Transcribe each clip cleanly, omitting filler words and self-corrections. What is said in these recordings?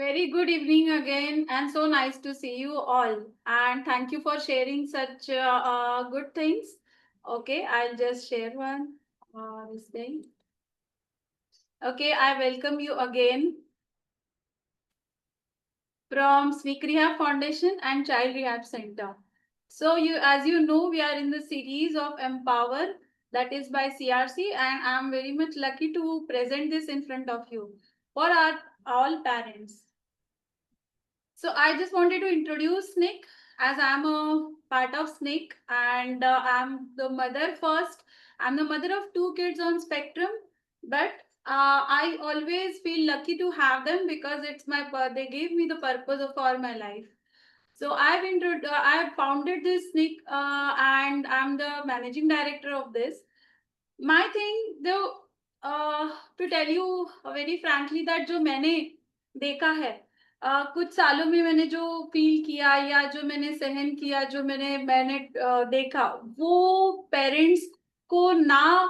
Very good evening again, and so nice to see you all. And thank you for sharing such good things. Okay, I'll just share one this thing. Okay, I welcome you again from Svikriya Foundation and Child Rehab Center. So, as you know, we are in the series of Empower that is by CRC, and I'm very much lucky to present this in front of you for our all parents. So I just wanted to introduce Nick as I'm a part of SNCC and I'm the mother first. I'm the mother of two kids on spectrum, but I always feel lucky to have them because they gave me the purpose of all my life. So I've founded this SNCC and I'm the managing director of this. My thing, though, to tell you very frankly that जो मैंने देखा है कुछ सालों में मैंने जो feel किया या जो मैंने सहन किया जो मैंने देखा वो पेरेंट्स को ना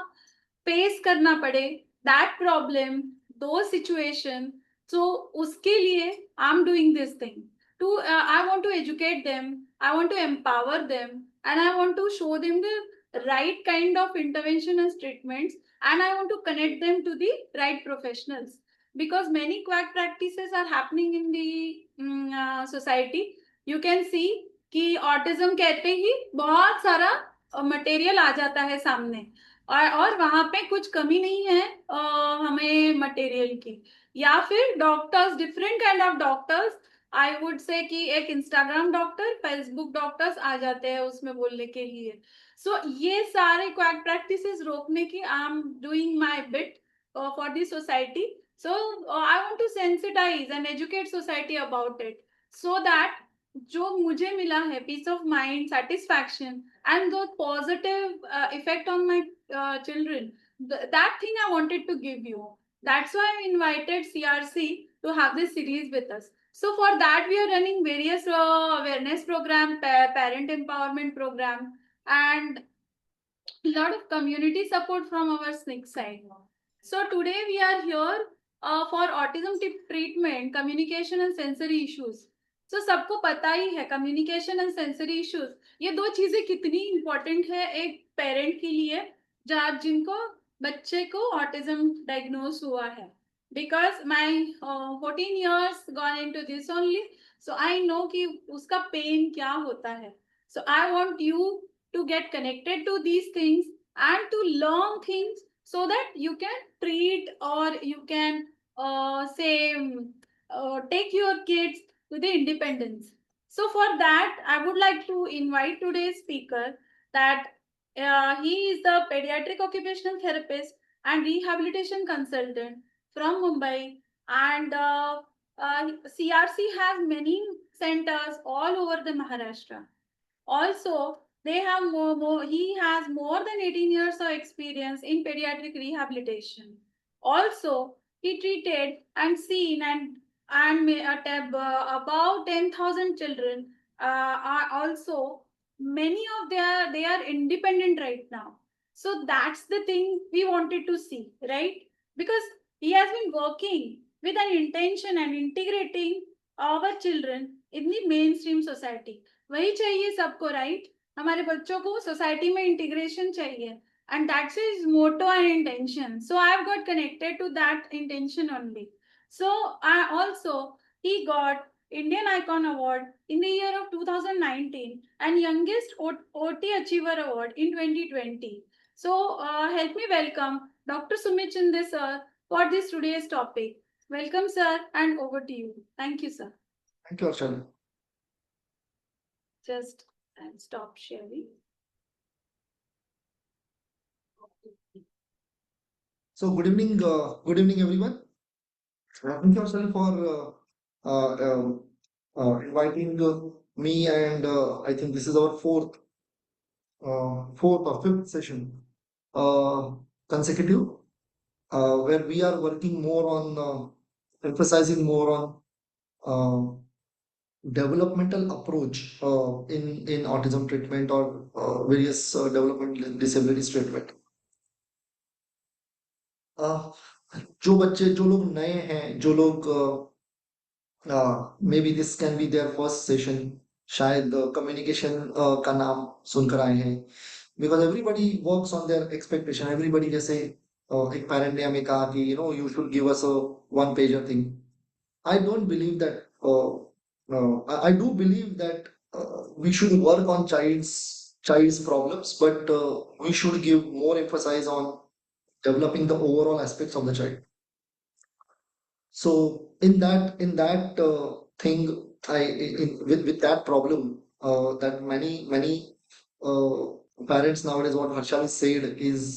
फेस करना पड़े दैट प्रॉब्लम दो सिचुएशन सो उसके लिए I am doing this thing too I want to educate them I want to empower them and I want to show them the right kind of intervention and treatments, and I want to connect them to the right professionals because many quack practices are happening in the society. You can see कि autism कहते ही बहुत सारा material आ जाता है सामने और वहां पे कुछ कमी नहीं है हमें मटेरियल की या फिर doctors different kind of doctors I would say कि एक इंस्टाग्राम डॉक्टर फेसबुक डॉक्टर्स आ जाते हैं उसमें बोलने के लिए सो ये सारे क्वैक प्रैक्टिसेस रोकने की I am doing my bit for the society so I want to sensitise and educate society about it so that जो मुझे मिला है peace of mind satisfaction and the positive effect on my children that thing I wanted to give you. That's why I invited CRC to have this series with us. So for that we are running various awareness program, parent empowerment program, and a lot of community support from our SNCC side. So today we are here for autism treatment, communication and sensory issues. So सबको पता ही है communication and sensory issues ये दो चीजें कितनी important है एक parent के लिए जिनको बच्चे को autism diagnose हुआ है. Because my 14 years gone into this only, so I know कि उसका pain क्या होता है. So I want you to get connected to these things and to learn things so that you can treat or you can take your kids to the independence. So for that I would like to invite today's speaker that he is the pediatric occupational therapist and rehabilitation consultant from Mumbai, and CRC has many centers all over the Maharashtra. Also, he has more than 18 years of experience in pediatric rehabilitation. Also, he treated and seen about 10,000 children. Are also many of they are independent right now. So that's the thing we wanted to see, right? Because he has been working with an intention and integrating our children in the mainstream society. वही चाहिए सबको right हमारे बच्चों को society में integration चाहिए and that's his motto and intention, so I have got connected to that intention only. So I also he got Indian Icon Award in the year of 2019 and youngest OT Achiever Award in 2020. So help me welcome Dr. Sumit Chinde sir for this today's topic. Welcome sir, and over to you. Thank you sir. Thank you, Arshad. Just and stop sharing. So, good evening, everyone. Thank you, Arshad, for inviting me, and I think this is our fourth or fifth session uh, consecutive, where we are working more on emphasizing more on developmental approach in autism treatment or various developmental disabilities treatment. जो बच्चे जो लोग नए हैं जो लोग maybe this can be their first session, शायद communication का नाम सुनकर आए हैं, because everybody works on their expectation. Everybody, जैसे एक पेरेंट ने हमें कहा कि you should give us a one pager thing. I don't believe that. I do believe that we should work on child's problems, but we should give more emphasis on developing the overall aspects of the child. So in that thing, with that problem, that many parents nowadays, what Harshali said is,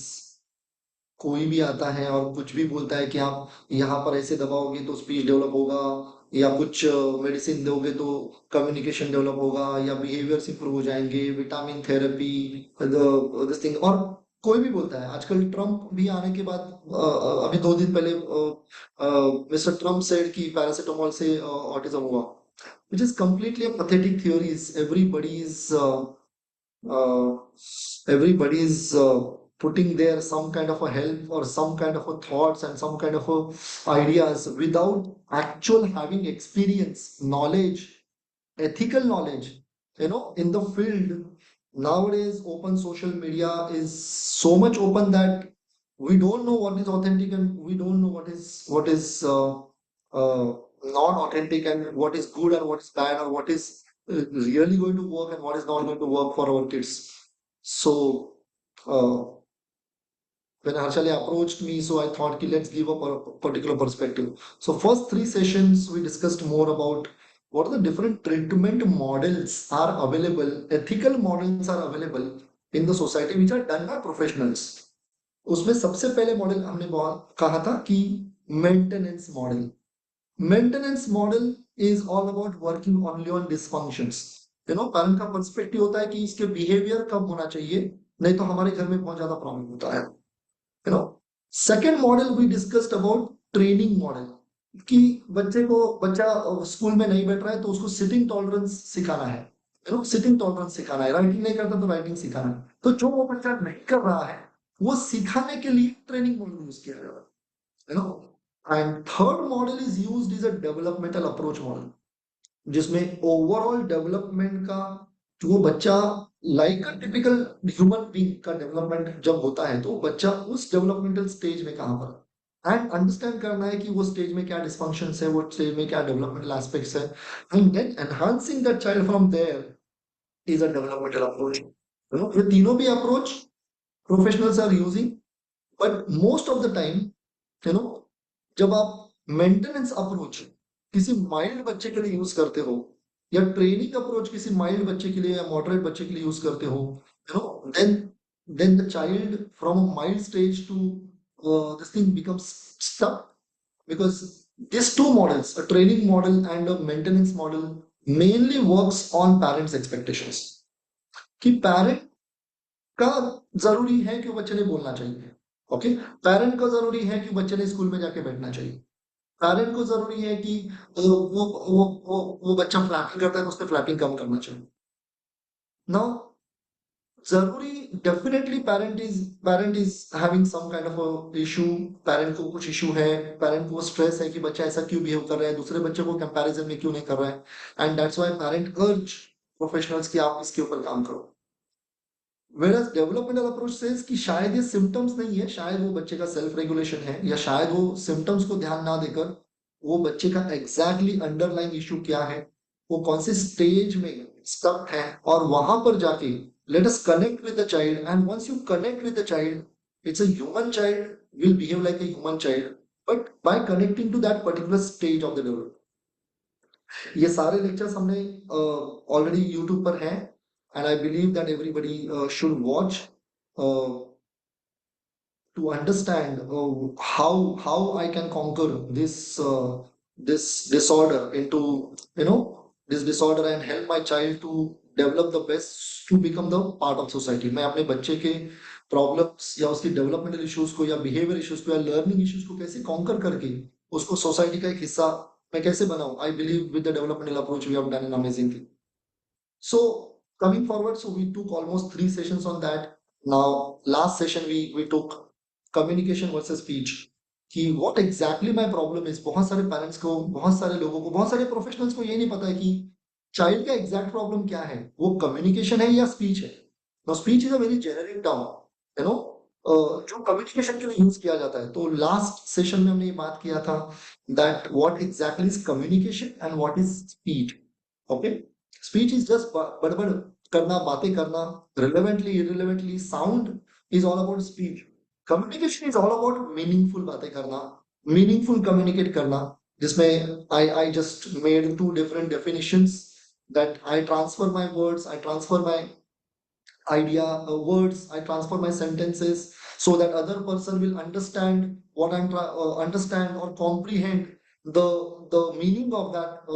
कोई भी आता है और कुछ भी बोलता है कि आप यहाँ पर ऐसे दबाओगे तो स्पीच डेवलप होगा, या कुछ मेडिसिन दोगे तो कम्युनिकेशन डेवलप होगा, या बिहेवियर्स इंप्रूव हो जाएंगे, विटामिन थेरेपी, दिस थिंग। और कोई भी बोलता है, आजकल ट्रम्प भी आने के बाद, अभी 2 दिन पहले मिस्टर ट्रम्प सेड कि पैरासिटामोल से ऑटिज्म हुआ, which is completely a pathetic theories. Uh, everybody is putting there some kind of a help or some kind of a thoughts and some kind of a ideas without actual having experience, knowledge, ethical knowledge, in the field. Nowadays open social media is so much open that we don't know what is authentic and we don't know what is not authentic, and what is good and what is bad, or what is really going to work and what is not going to work for our kids. So uh, when Harshali approached me, so I thought, let's give a particular perspective. So first 3 sessions we discussed more about what are the different treatment models are available, ethical models are available in the society which are done by professionals. उसमें सबसे पहले model हमने बहुत कहा था कि maintenance model. Maintenance model is all about working only on dysfunctions. Parent का perspective होता है कि इसके बिहेवियर कम होना चाहिए, नहीं तो हमारे घर में बहुत ज्यादा प्रॉब्लम होता है। Second model we discussed about training model, कि बच्चा स्कूल में नहीं बैठ रहा है तो उसको सिटिंग टॉलरेंस सिखाना है, सिटिंग टॉलरेंस सिखाना है, राइटिंग नहीं करता तो राइटिंग सिखाना है। तो जो वो बच्चा नहीं कर रहा है वो सिखाने के लिए ट्रेनिंग मॉडल यूज किया जा रहा है। And third model is used is a developmental approach model, जिसमें ओवरऑल डेवलपमेंट का, जो वो बच्चा लाइक टिपिकल ह्यूमन बीइंग का डेवलपमेंट जब होता है तो बच्चा उस डेवलपमेंटल स्टेज में कहाँ पर, एंड अंडरस्टैंड करना है कि वो स्टेज में क्या डिस्फंक्शंस है, वो स्टेज में क्या डेवलपमेंटल एस्पेक्ट्स है, and then enhancing that child from there is a developmental approach. ये तीनों भी approach professionals are using, but most of the time you know जब आप मेंटेनेंस अप्रोच किसी माइल्ड बच्चे के लिए यूज करते हो, या ट्रेनिंग अप्रोच किसी माइल्ड बच्चे के लिए या मॉडरेट बच्चे के लिए यूज करते हो, then the child from a mild stage to this thing becomes stuck, because these two models, a training model and a maintenance model, mainly works on parents expectations, कि पेरेंट का जरूरी है कि बच्चे ने बोलना चाहिए, ओके, पेरेंट का जरूरी है कि बच्चे ने स्कूल में जाके बैठना चाहिए, पेरेंट को जरूरी है कि वो बच्चा फ्लैपिंग करता है तो उसने फ्लैपिंग कम करना चाहिए। नाउ जरूरी, definitely parent is having some kind of a issue, parent को कुछ इशू है, पेरेंट को स्ट्रेस है कि बच्चा ऐसा क्यों बिहेव कर रहा है, दूसरे बच्चे को कंपैरिजन में क्यों नहीं कर रहा है, एंड दैट्स व्हाई पेरेंट अर्ज प्रोफेशनल्स कि आप इसके ऊपर काम करो। वेरएज डेवलपमेंटल अप्रोच सेज कि शायद ये सिम्टम्स नहीं है, शायद वो बच्चे का सेल्फ रेगुलेशन है, या शायद वो सिम्टम्स को ध्यान ना देकर वो बच्चे का एग्जैक्टली अंडरलाइन इशू क्या है, वो कौन से स्टेज में स्टक है, और वहां पर जाके let us connect with the child, and once you connect with the child, it's a human child, will behave like a human child, but by connecting to that particular stage of the development. ये सारे lectures हमने already YouTube पर हैं, and I believe that everybody should watch uh, to understand how I can conquer this disorder into this disorder, and help my child to develop the best to become the part of society. मैं अपने बच्चे के problems या उसकी developmental issues को या behaviour issues को या लर्निंग इश्यूज को कैसे कॉन्कर करके उसको सोसाइटी का एक हिस्सा मैं कैसे बनाऊं, I believe with the developmental approach we have done an amazing thing. So coming forward, so we took almost 3 sessions on that. Now, last session we took communication versus speech. कि what exactly my problem is. बहुत सारे parents को, बहुत सारे लोगों को, बहुत सारे प्रोफेशनल्स को ये नहीं पता है कि चाइल्ड का एग्जैक्ट प्रॉब्लम क्या है, वो कम्युनिकेशन है या स्पीच है। Now speech is a very generic term, you know, जो कम्युनिकेशन के लिए यूज किया जाता है। तो लास्ट सेशन में हमने ये बात किया था that what exactly is communication and what is speech. Okay, speech is just बड़बड़ करना, बातें करना, relevantly irrelevantly, sound is all about speech. Communication is all about meaningful बातें करना, मीनिंगफुल कम्युनिकेट करना, जिसमें I just made two different definitions that I transfer my words, I transfer my idea, words, I transfer my sentences so that other person will understand what understand or comprehend the meaning of that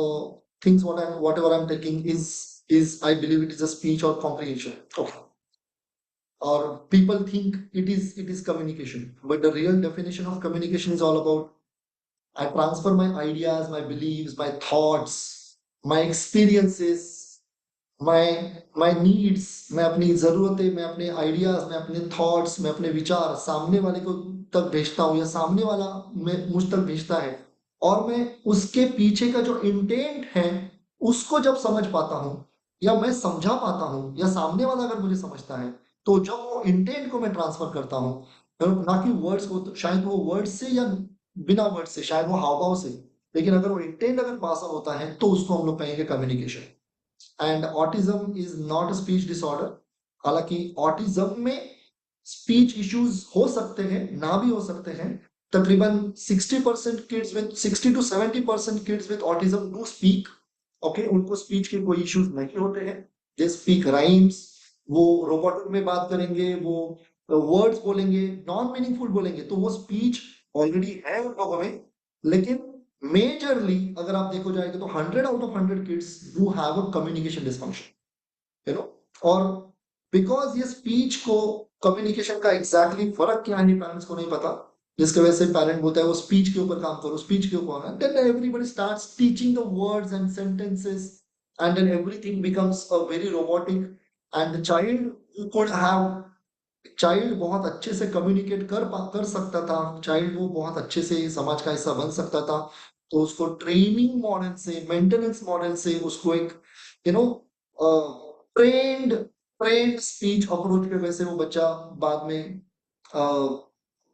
things whatever I'm taking is I believe it is a speech or comprehension. Okay. Or people think it is communication, but the real definition of communication is all about I transfer my ideas, my beliefs, my thoughts, my experiences, my needs, मैं अपनी जरूरतें, मैं अपने ideas, मैं अपने thoughts, मैं अपने विचार सामने वाले को तक भेजता हूँ, या सामने वाला मैं मुझ तक भेजता है, और मैं उसके पीछे का जो इंटेंट है उसको जब समझ पाता हूँ, या मैं समझा पाता हूँ, या सामने वाला अगर मुझे समझता है, तो जब वो इंटेंट को मैं ट्रांसफर करता हूँ, ना कि वर्ड्स को, तो शायद वो वर्ड्स से या बिना वर्ड से, शायद वो हाव भाव से, लेकिन अगर वो इंटेंट अगर पास होता है तो उसको हम लोग कहेंगे communication. And autism is not a speech disorder. हालांकि ऑटिज्म में स्पीच इश्यूज हो सकते हैं, ना भी हो सकते हैं। तकरीबन 60% kids with 60 to 70% kids with autism do speak. Okay, उनको स्पीच के कोई इश्यूज नहीं होते हैं। दे स्पीक राइम्स, वो रोबोटिक में बात करेंगे, वो वर्ड्स बोलेंगे, नॉन मीनिंगफुल बोलेंगे, तो वो स्पीच ऑलरेडी है उन लोगों में। लेकिन मेजरली अगर आप देखो जाएगा तो 100 out of 100 kids do have a communication dysfunction, you know। और बिकॉज ये स्पीच को कम्युनिकेशन का एग्जैक्टली exactly फर्क क्या है पेरेंट्स को नहीं पता, जिसकी वजह से पेरेंट बोलता है वो स्पीच के ऊपर काम करो, स्पीच के ऊपर, then everybody starts teaching the words and sentences, and then everything becomes a very robotic. And the child could have, child बहुत अच्छे से कम्युनिकेट कर सकता था, चाइल्ड वो बहुत अच्छे से समाज का हिस्सा बन सकता था। तो उसको ट्रेनिंग मॉडल से, मेंटेनेंस मॉडल से उसको एक, you know, trend trend speech approach के वजह से वो बच्चा बाद में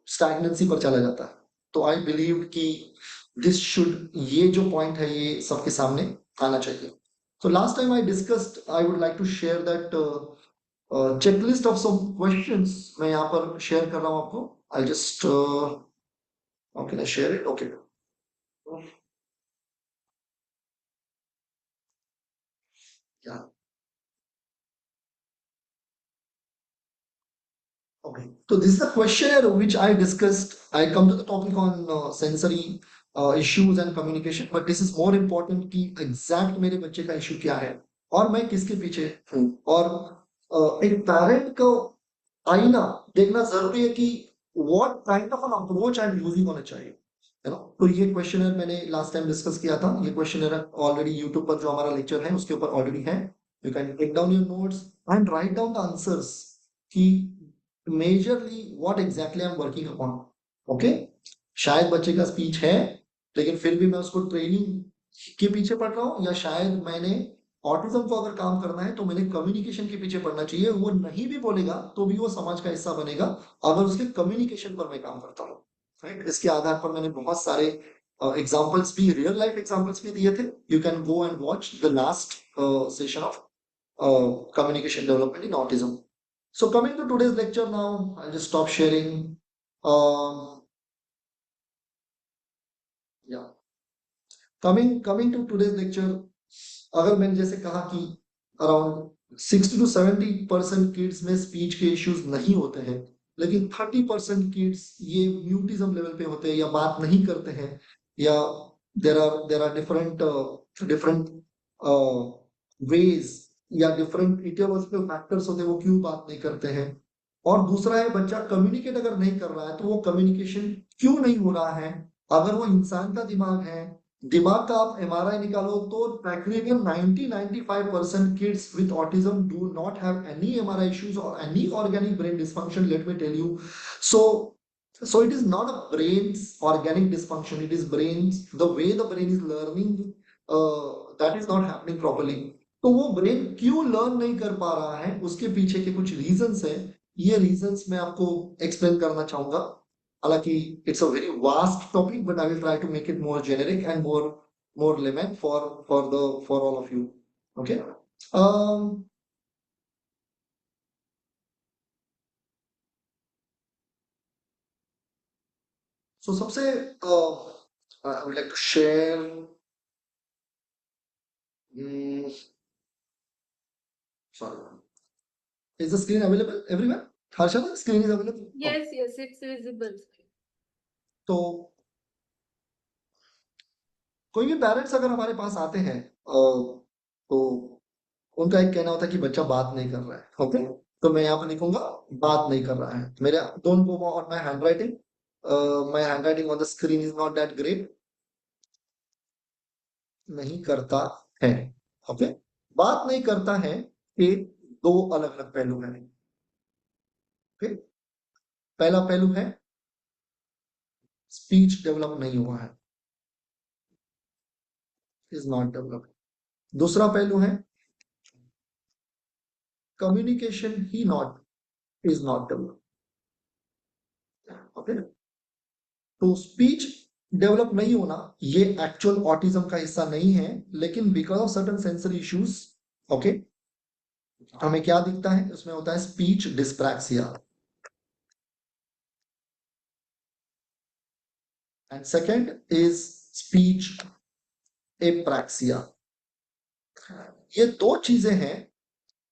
स्टैग्नेंसी पर चला जाता है। तो आई बिलीव कि दिस शुड, ये जो पॉइंट है ये सबके सामने आना चाहिए। So last time I discussed, I would like to share that checklist of some questions मैं यहाँ पर share कर रहा हूँ आपको। I'll just how can I share it? Okay. Yeah. Okay. So this is the questionnaire which I discussed. I come to the topic on sensory issues and communication, but this is more important कि exact मेरे बच्चे का issue क्या है और मैं किसके पीछे हूँ। और एक parent को आईना देखना जरूरी है कि what kind of an approach I'm using on a child, है ना। तो ये क्वेश्चनर मैंने लास्ट टाइम डिस्कस किया था। ये क्वेश्चनर ऑलरेडी यूट्यूब पर जो हमारा लेक्चर है उसके ऊपर ऑलरेडी है। You can take down your notes and write down the answers कि majorly what exactly I am working upon. Okay, शायद बच्चे का स्पीच है लेकिन फिर भी मैं उसको ट्रेनिंग के पीछे पढ़ रहा हूँ, या शायद मैंने ऑटिज्म को अगर काम करना है तो मैंने कम्युनिकेशन के पीछे पढ़ना चाहिए। वो नहीं भी बोलेगा तो भी वो समाज का हिस्सा बनेगा अगर उसके कम्युनिकेशन पर मैं काम करता हूँ। राइट, इसके आधार पर मैंने बहुत सारे एग्जांपल्स भी, रियल लाइफ एग्जांपल्स भी दिए थे। You can go and watch the last session of communication development in autism. So coming to today's lecture now, I'll just stop sharing. Um, yeah, coming to today's lecture, अगर मैंने जैसे कहा कि around 60 to 70% kids में speech के issues नहीं होते हैं, लेकिन 30% किड्स ये म्यूटिज्म लेवल पे होते हैं, या बात नहीं करते हैं, या देर आर डिफरेंट वेज, या डिफरेंट इटियोलॉजिकल फैक्टर्स होते हैं वो क्यों बात नहीं करते हैं। और दूसरा है बच्चा कम्युनिकेट अगर नहीं कर रहा है तो वो कम्युनिकेशन क्यों नहीं हो रहा है। अगर वो इंसान का दिमाग है, दिमाग का आप एमआरआई निकालो तो तकरीबन 90-95% kids with autism do not have any MRI issues or any organic brain dysfunction, let me tell you. So So it is not a brain's organic dysfunction. It is brain's the way the brain is learning that is not happening properly. तो वो brain क्यों learn नहीं कर पा रहा है उसके पीछे के कुछ रीजंस है. ये रीजंस मैं आपको एक्सप्लेन करना चाहूंगा. हालांकि it's a very vast topic but I will try to make it more generic and more layman for all of you. Okay. So सबसे I would like to share. Sorry. Is the screen available everywhere? Harshada, screen is available? Yes, yes, it's visible. तो कोई भी parents अगर हमारे पास आते हैं तो उनका एक कहना होता है कि बच्चा बात नहीं कर रहा है. ओके. तो मैं यहाँ पर लिखूंगा बात नहीं कर रहा है. मेरे don't go on my handwriting. My handwriting on the screen is not that great. नहीं करता है. ओके. बात नहीं करता है ये दो अलग अलग पहलू हैं. ओके. पहला पहलू है स्पीच डेवलप नहीं हुआ है, इज नॉट डेवलप. दूसरा पहलू है communication he not is not develop. Okay. तो स्पीच डेवलप नहीं होना ये एक्चुअल ऑटिज्म का हिस्सा नहीं है, लेकिन because of certain sensory issues okay हमें क्या दिखता है उसमें होता है speech dyspraxia. And second is speech apraxia. ये दो चीजें हैं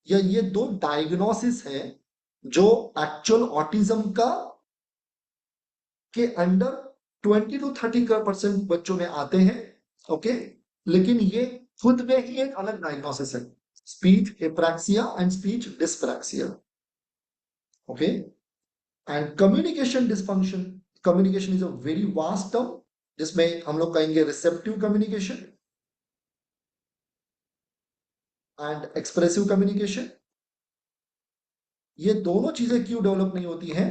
या ये दो डायग्नोसिस है जो एक्चुअल ऑटिज्म का के अंडर 20 to 30% बच्चों में आते हैं. ओके. लेकिन ये खुद में ही एक अलग डायग्नोसिस है, speech apraxia and speech dyspraxia. Okay. And communication dysfunction. Communication is a very vast term जिसमें हम लोग कहेंगे receptive communication and expressive communication. ये दोनों चीजें क्यों डेवलप नहीं होती हैं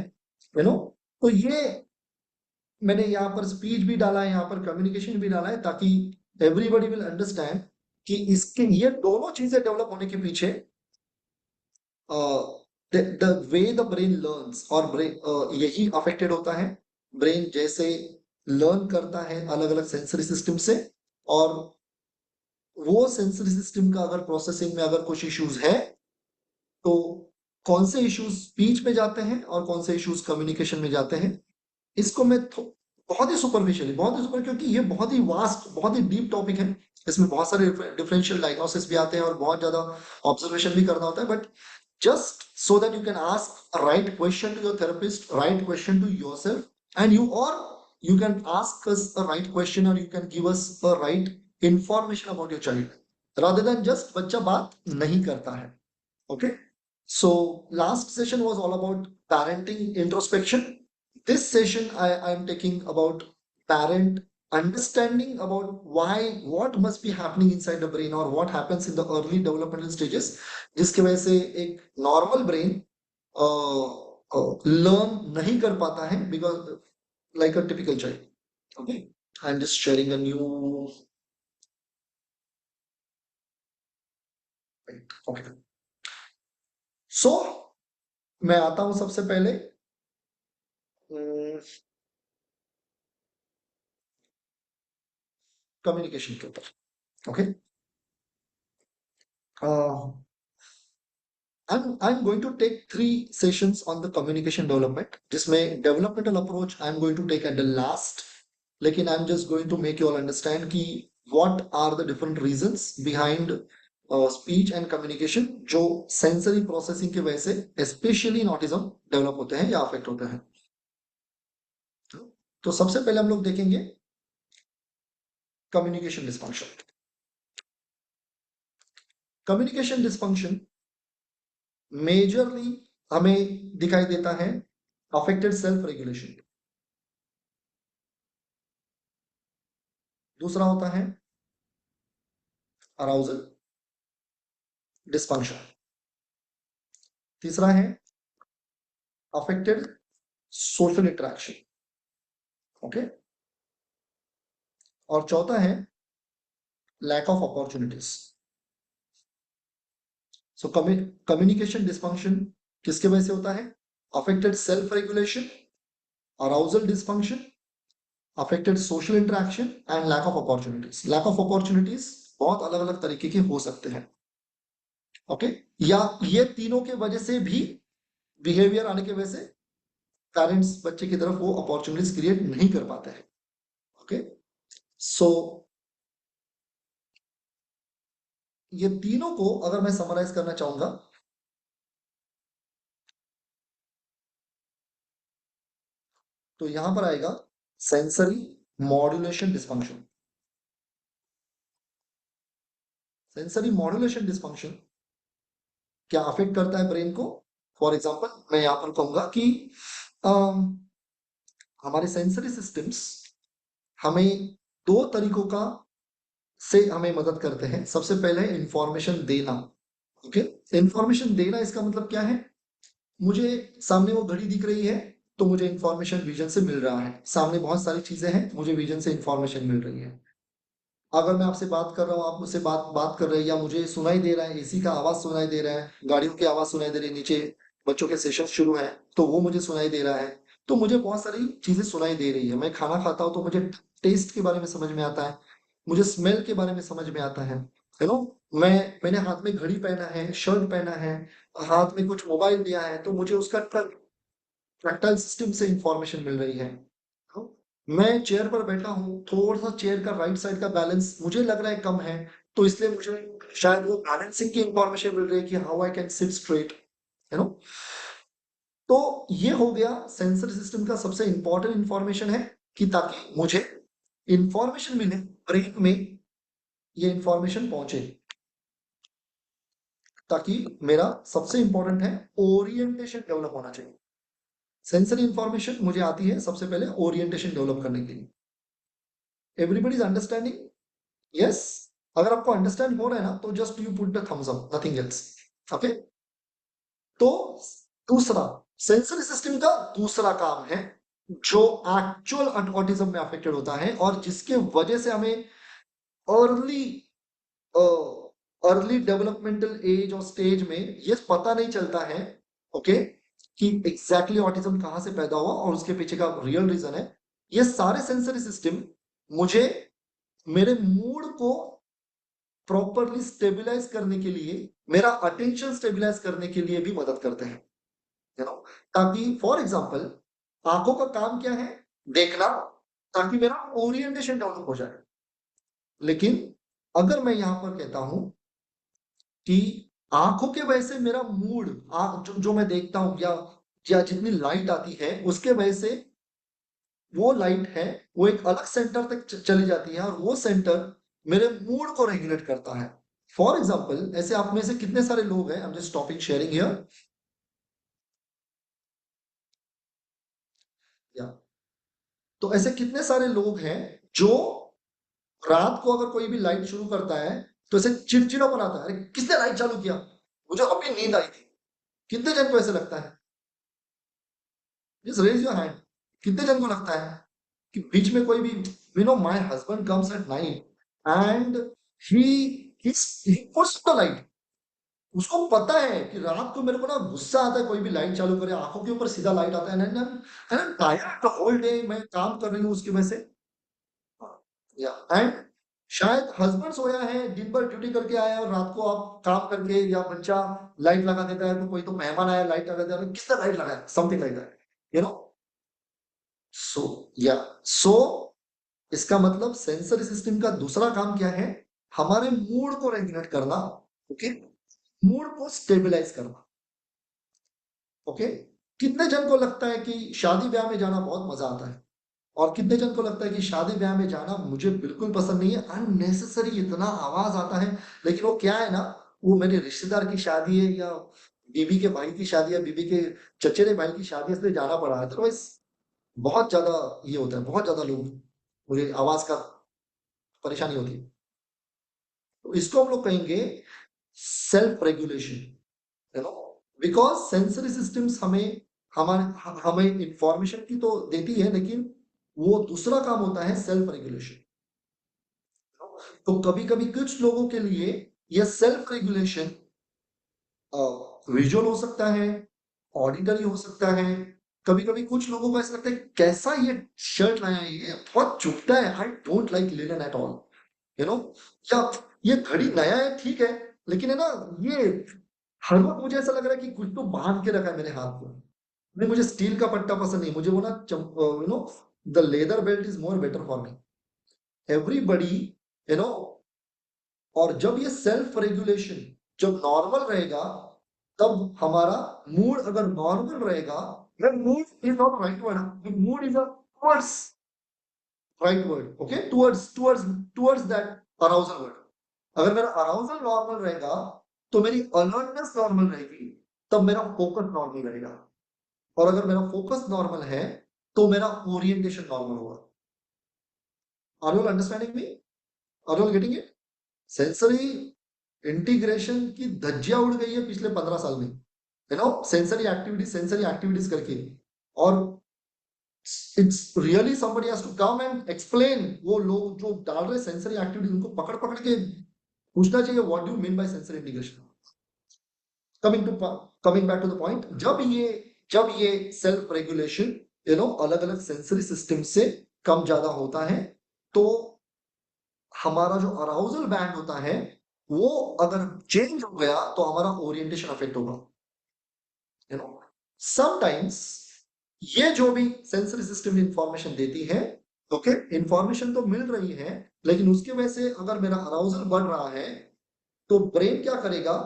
तो ये मैंने यहाँ पर स्पीच भी डाला है, यहाँ पर कम्युनिकेशन भी डाला है ताकि एवरीबॉडी विल अंडरस्टैंड कि इसके ये दोनों चीजें डेवलप होने के पीछे the way the brain learns और ब्रेन यही अफेक्टेड होता है. ब्रेन जैसे लर्न करता है अलग अलग सेंसरी सिस्टम से, और वो सेंसरी सिस्टम का अगर प्रोसेसिंग में अगर कुछ इश्यूज है तो कौन से इश्यूज स्पीच में जाते हैं और कौन से इश्यूज कम्युनिकेशन में जाते हैं. इसको मैं बहुत ही सुपरफिशियली बहुत ही सुपर क्योंकि ये बहुत ही वास्ट बहुत ही डीप टॉपिक है. इसमें बहुत सारे डिफरेंशियल डायग्नोसिस भी आते हैं और बहुत ज्यादा ऑब्जर्वेशन भी करना होता है. But just so that you can ask a right question to your therapist, right question to yourself, and you can ask us a right question or you can give us a right information about your child rather than just बच्चा बात नहीं करता है. Okay. So last session was all about parenting introspection. This session I am taking about parent understanding about what must be happening inside the brain or what happens in the early developmental stages जिसकी वजह से एक normal brain learn नहीं कर पाता है because like a typical child. Okay. I am just sharing a new. Okay. So मैं आता हूं सबसे पहले कम्युनिकेशन के ऊपर. Okay. I'm going to take 3 sessions on the communication development. जिसमें developmental approach I'm going to take at the last. लेकिन I'm just going to make you all understand कि what are the different reasons behind speech and communication जो sensory processing की वजह से especially in autism develop होते हैं या affect होते हैं. तो सबसे पहले हम लोग देखेंगे communication dysfunction. Communication dysfunction majorly हमें दिखाई देता है अफेक्टेड सेल्फ रेगुलेशन. दूसरा होता है अराउजल डिस्फंक्शन. तीसरा है अफेक्टेड सोशल इंटरेक्शन। ओके, और चौथा है lack of opportunities. So communication dysfunction किसके वजह से होता है? Affected self regulation, arousal dysfunction, affected social interaction and lack of opportunities. Lack of opportunities बहुत अलग अलग तरीके के हो सकते हैं। ओके, या ये तीनों के वजह से भी बिहेवियर आने की वजह से पेरेंट्स बच्चे की तरफ वो अपॉर्चुनिटीज क्रिएट नहीं कर पाते हैं। ओके, सो ये तीनों को अगर मैं समराइज करना चाहूंगा तो यहां पर आएगा sensory modulation dysfunction. Sensory modulation dysfunction क्या अफेक्ट करता है ब्रेन को? फॉर एग्जांपल मैं यहां पर कहूंगा कि हमारे सेंसरी सिस्टम्स हमें दो तरीकों का से हमें मदद करते हैं। सबसे पहले इंफॉर्मेशन देना। ओके, इंफॉर्मेशन देना इसका मतलब क्या है? मुझे सामने वो घड़ी दिख रही है तो मुझे इंफॉर्मेशन विजन से मिल रहा है। सामने बहुत सारी चीजें हैं, मुझे विजन से इंफॉर्मेशन मिल रही है। अगर मैं आपसे बात कर रहा हूँ, आप मुझसे बात बात कर रहे हैं, या मुझे सुनाई दे रहा है, एसी का आवाज सुनाई दे रहा है, गाड़ियों की आवाज सुनाई दे रही है, नीचे बच्चों के सेशन शुरू है तो वो मुझे सुनाई दे रहा है। तो मुझे बहुत सारी चीजें सुनाई दे रही है। मैं खाना खाता हूँ तो मुझे टेस्ट के बारे में समझ में आता है, मुझे स्मेल के बारे में समझ में आता है। यू नो, मैंने हाथ में घड़ी पहना है, शर्ट पहना है, हाथ में कुछ मोबाइल लिया है तो मुझे उसका टैक्टाइल सिस्टम से इंफॉर्मेशन मिल रही है। हाँ, मैं चेयर पर बैठा हूँ, थोड़ा सा चेयर का राइट साइड का बैलेंस मुझे लग रहा है कम है, तो इसलिए मुझे शायद वो बैलेंसिंग की इंफॉर्मेशन मिल रही है कि how I can sit straight. You know, तो ये हो गया सेंसर सिस्टम का सबसे इंपॉर्टेंट इंफॉर्मेशन है कि ताकि मुझे इंफॉर्मेशन मिले, ब्रेन में ये इंफॉर्मेशन पहुंचे, ताकि मेरा सबसे इंपॉर्टेंट है ओरिएंटेशन डेवलप होना चाहिए। सेंसरी इंफॉर्मेशन मुझे आती है सबसे पहले ओरिएंटेशन डेवलप करने के लिए। Everybody is understanding? यस? अगर आपको अंडरस्टैंड हो रहा है ना तो just you put the thumbs up, nothing else. Okay, तो दूसरा सेंसरी सिस्टम का दूसरा काम है जो एक्चुअल ऑटिज्म में अफेक्टेड होता है और जिसके वजह से हमें अर्ली अर्ली डेवलपमेंटल एज और स्टेज में ये पता नहीं चलता है। ओके, कि एग्जैक्टली ऑटिज्म कहां से पैदा हुआ और उसके पीछे का रियल रीजन है। ये सारे सेंसरी सिस्टम मुझे मेरे मूड को प्रॉपरली स्टेबलाइज करने के लिए, मेरा अटेंशन स्टेबलाइज करने के लिए भी मदद करते हैं। यू नो, ताकि फॉर एग्जांपल आंखों का काम क्या है? देखना, ताकि मेरा ओरिएंटेशन डेवलप हो जाए। लेकिन अगर मैं यहां पर कहता हूं कि आंखों के वजह से मेरा मूड, जो मैं देखता हूं या जितनी लाइट आती है उसके वजह से वो लाइट है वो एक अलग सेंटर तक चली जाती है और वो सेंटर मेरे मूड को रेगुलेट करता है। फॉर एग्जाम्पल ऐसे आप में से कितने सारे लोग हैं, आई am just stopping sharing here, या तो ऐसे कितने सारे लोग हैं जो रात को अगर कोई भी लाइट शुरू करता है तो ऐसे चिड़चिड़ा बनाता है, अरे किसने लाइट चालू किया, मुझे अभी नींद आई थी। कितने जन को ऐसे लगता है? Just raise your hand. कितने जन को लगता है कि बीच में कोई भी, you no my husband comes at night and he he puts the light. उसको पता है कि रात को मेरे को ना गुस्सा आता है, कोई भी लाइट चालू करे आंखों के ऊपर सीधा लाइट आता है, and tired the whole day, मैं काम कर रही हूँ उसकी वजह से। या एंड शायद हस्बैंड सोया है, दिन भर ड्यूटी करके आया है और रात को आप काम करके, या बच्चा लाइट लगा देता है, तो कोई तो मेहमान आया लाइट लगा देता है, किसने लाइट लगाया, something like that, you know. So या सो इसका मतलब सेंसरी सिस्टम का दूसरा काम क्या है? हमारे मूड को रेगुलेट करना। ओके, मूड को स्टेबलाइज करना। ओके, कितने जन को लगता है कि शादी ब्याह में जाना बहुत मजा आता है, और कितने जन को लगता है कि शादी ब्याह में जाना मुझे बिल्कुल पसंद नहीं है, अननेसेसरी इतना आवाज आता है। लेकिन वो क्या है ना, वो मेरे रिश्तेदार की शादी है या बीबी के भाई की शादी है, बीबी के चचेरे भाई की शादी है, इसलिए जाना पड़ा है। तो बहुत ज्यादा ये होता है, बहुत ज्यादा लोग, मुझे आवाज का परेशानी होती है। तो इसको हम लोग कहेंगे self regulation, you know, because sensory systems हमें हमें इंफॉर्मेशन की तो देती है, लेकिन वो दूसरा काम होता है सेल्फ रेगुलेशन। तो कभी कभी कुछ लोगों के लिए यह सेल्फ रेगुलेशन विजुअल हो सकता है, ऑडिटरी हो सकता है। कभी कभी कुछ लोगों को ऐसा लगता है कैसा ये शर्ट लाया है, ये बहुत चुभता है, आई don't like linen at all, you know. या ये घड़ी नया है ठीक है, लेकिन है ना, ये हर वक्त मुझे ऐसा लग रहा है कि कुछ तो बांध के रखा है मेरे हाथ को। नहीं, मुझे स्टील का पट्टा पसंद नहीं, मुझे वो ना you know, the leather belt is more better for me, everybody, you know. और जब ये सेल्फ रेगुलेशन जब नॉर्मल रहेगा, तब हमारा मूड अगर नॉर्मल रहेगा, mood is not right word, mood is a right word, okay, towards that arousal word. अगर मेरा अराउजल नॉर्मल रहेगा, तो मेरी अलर्टनेस नॉर्मल रहेगी, तब मेरा फोकस नॉर्मल रहेगा। और अगर मेरा फोकस नॉर्मल है, तो मेरा ओरिएंटेशन नॉर्मल होगा। Are you understanding me? Are you getting it? Sensory integration की धज्जियां उड़ गई है पिछले 15 साल में, यू नो, सेंसरी एक्टिविटीज करके। और it's really somebody has to come and explain. वो लोग जो डाल रहे सेंसरी एक्टिविटीज, उनको पकड़ पकड़ के पूछना चाहिए what do you mean by sensory integration. Coming back to the point, जब ये सेल्फ रेगुलेशन, यू नो, अलग अलग सेंसरी सिस्टम से कम ज्यादा होता है, तो हमारा जो अराउजल बैंड होता है, वो अगर चेंज हो गया, तो हमारा ओरिएंटेशन अफेक्ट होगा, यू नो। समटाइम्स ये जो भी सेंसरी सिस्टम इंफॉर्मेशन देती है, ओके, इंफॉर्मेशन तो मिल रही है, लेकिन उसकी वजह से अगर मेरा अराउजल बढ़ रहा है, तो ब्रेन क्या करेगा,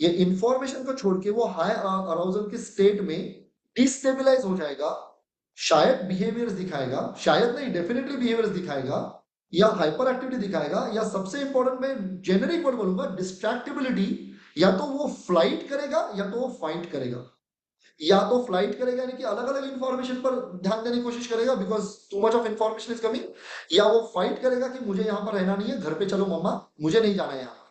ये इंफॉर्मेशन को छोड़ के वो हाई अराउजल के स्टेट में डिस्टेबलाइज हो जाएगा। शायद बिहेवियर्स दिखाएगा, शायद नहीं, डेफिनेटली बिहेवियर्स दिखाएगा, या हाइपर एक्टिविटी दिखाएगा, या सबसे इंपॉर्टेंट मैं जेनरिक वर्ड बोलूंगा, डिस्ट्रैक्टिबिलिटी। या तो वो फ्लाइट करेगा, या तो वो फाइट करेगा। या तो फ्लाइट करेगा, यानी कि अलग अलग इंफॉर्मेशन पर ध्यान देने की कोशिश करेगा, because too much of information is coming. या वो फाइट करेगा कि मुझे यहाँ पर रहना नहीं है, घर पे चलो मम्मा, मुझे नहीं जाना है यहाँ।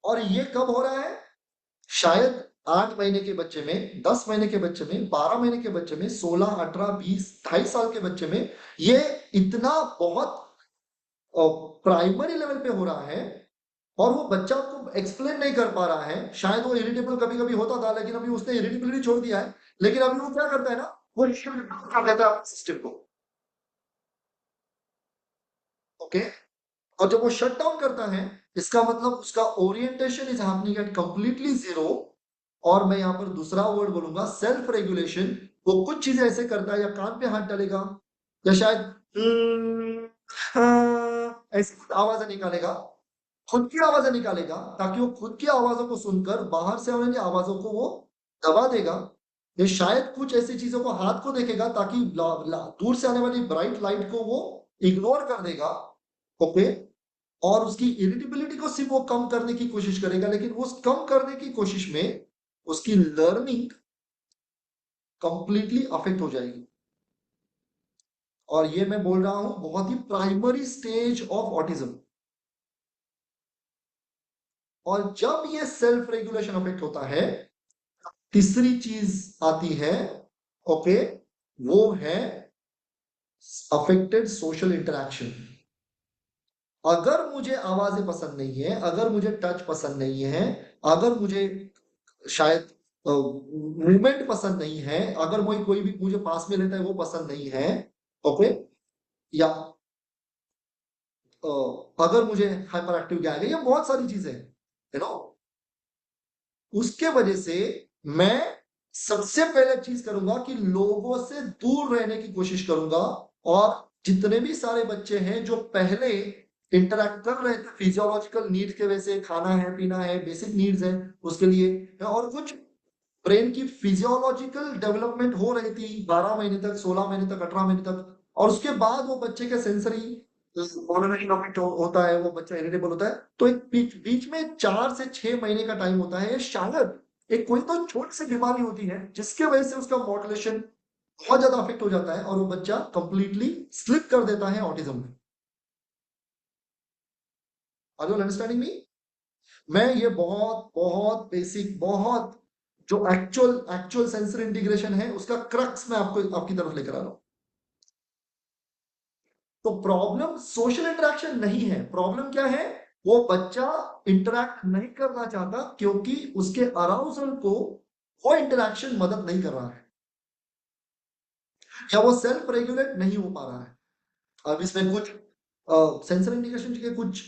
और ये कब हो रहा है? शायद 8 महीने के बच्चे में, 10 महीने के बच्चे में, 12 महीने के बच्चे में, 16, 18, 20, 2.5 साल के बच्चे में, ये इतना बहुत प्राइमरी लेवल पे हो रहा है। और वो बच्चा को एक्सप्लेन नहीं कर पा रहा है। शायद वो इरिटेबल कभी कभी होता था, लेकिन अभी उसने इरिटेबिलिटी छोड़ दिया है। लेकिन अभी वो क्या करता है ना, वो कर देता है सिस्टम को, ओके। और जब वो शट डाउन करता है, इसका मतलब उसका orientation is happening at completely zero. और मैं यहाँ पर दूसरा वर्ड बोलूंगा, सेल्फ रेगुलेशन। वो कुछ चीजें ऐसे करता है, या कान पे हाथ डालेगा, या शायद ऐसी आवाजें निकालेगा, खुद की आवाजें निकालेगा, ताकि वो खुद की आवाजों को सुनकर बाहर से आने वाली आवाजों को वो दबा देगा। या शायद कुछ ऐसी चीजों को, हाथ को देखेगा, ताकि दूर से आने वाली ब्राइट लाइट को वो इग्नोर कर देगा, ओके। और उसकी इरिटेबिलिटी को सिर्फ वो कम करने की कोशिश करेगा, लेकिन उस कम करने की कोशिश में उसकी लर्निंग कंप्लीटली अफेक्ट हो जाएगी। और ये मैं बोल रहा हूं बहुत ही प्राइमरी स्टेज ऑफ ऑटिज्म। और जब ये सेल्फ रेगुलेशन अफेक्ट होता है, तीसरी चीज आती है, ओके, वो है अफेक्टेड सोशल इंटरैक्शन। अगर मुझे आवाजें पसंद नहीं है, अगर मुझे टच पसंद नहीं है, अगर मुझे शायद मूवमेंट पसंद नहीं है, अगर कोई भी मुझे पास में लेता है वो पसंद नहीं है, ओके। या अगर मुझे हाइपर एक्टिव क्या है, ये बहुत सारी चीजें, यू नो, उसके वजह से मैं सबसे पहले चीज करूंगा कि लोगों से दूर रहने की कोशिश करूंगा। और जितने भी सारे बच्चे हैं जो पहले इंटरैक्ट कर रहे थे फिजियोलॉजिकल नीड्स के वजह से, खाना है, पीना है, बेसिक नीड्स है उसके लिए, और कुछ ब्रेन की फिजियोलॉजिकल डेवलपमेंट हो रही थी 12 महीने तक, 16 महीने तक, 18 महीने तक। और उसके बाद वो बच्चे के सेंसरी होता है, वो बच्चा इरिटेबल होता है, तो एक बीच में 4 से 6 महीने का टाइम होता है। शायद एक कोई तो छोटी सी बीमारी होती है जिसके वजह से उसका मॉड्यूलेशन बहुत ज्यादा अफेक्ट हो जाता है, और वो बच्चा कंप्लीटली स्लिप कर देता है ऑटिज्म में। Are you understanding me? मैं ये बहुत बहुत बेसिक, बहुत जो एक्चुअल सेंसर इंटीग्रेशन है उसका क्रक्स मैं आपको आपकी तरफ लेकर आ रहा हूं। तो प्रॉब्लम सोशल इंटरेक्शन नहीं है, प्रॉब्लम क्या है, वो बच्चा इंटरेक्ट नहीं करना चाहता क्योंकि उसके अराउजल को वो इंटरेक्शन मदद नहीं कर रहा है, या वो सेल्फ रेगुलेट नहीं हो पा रहा है। अब इसमें कुछ सेंसर इंडिकेशन के कुछ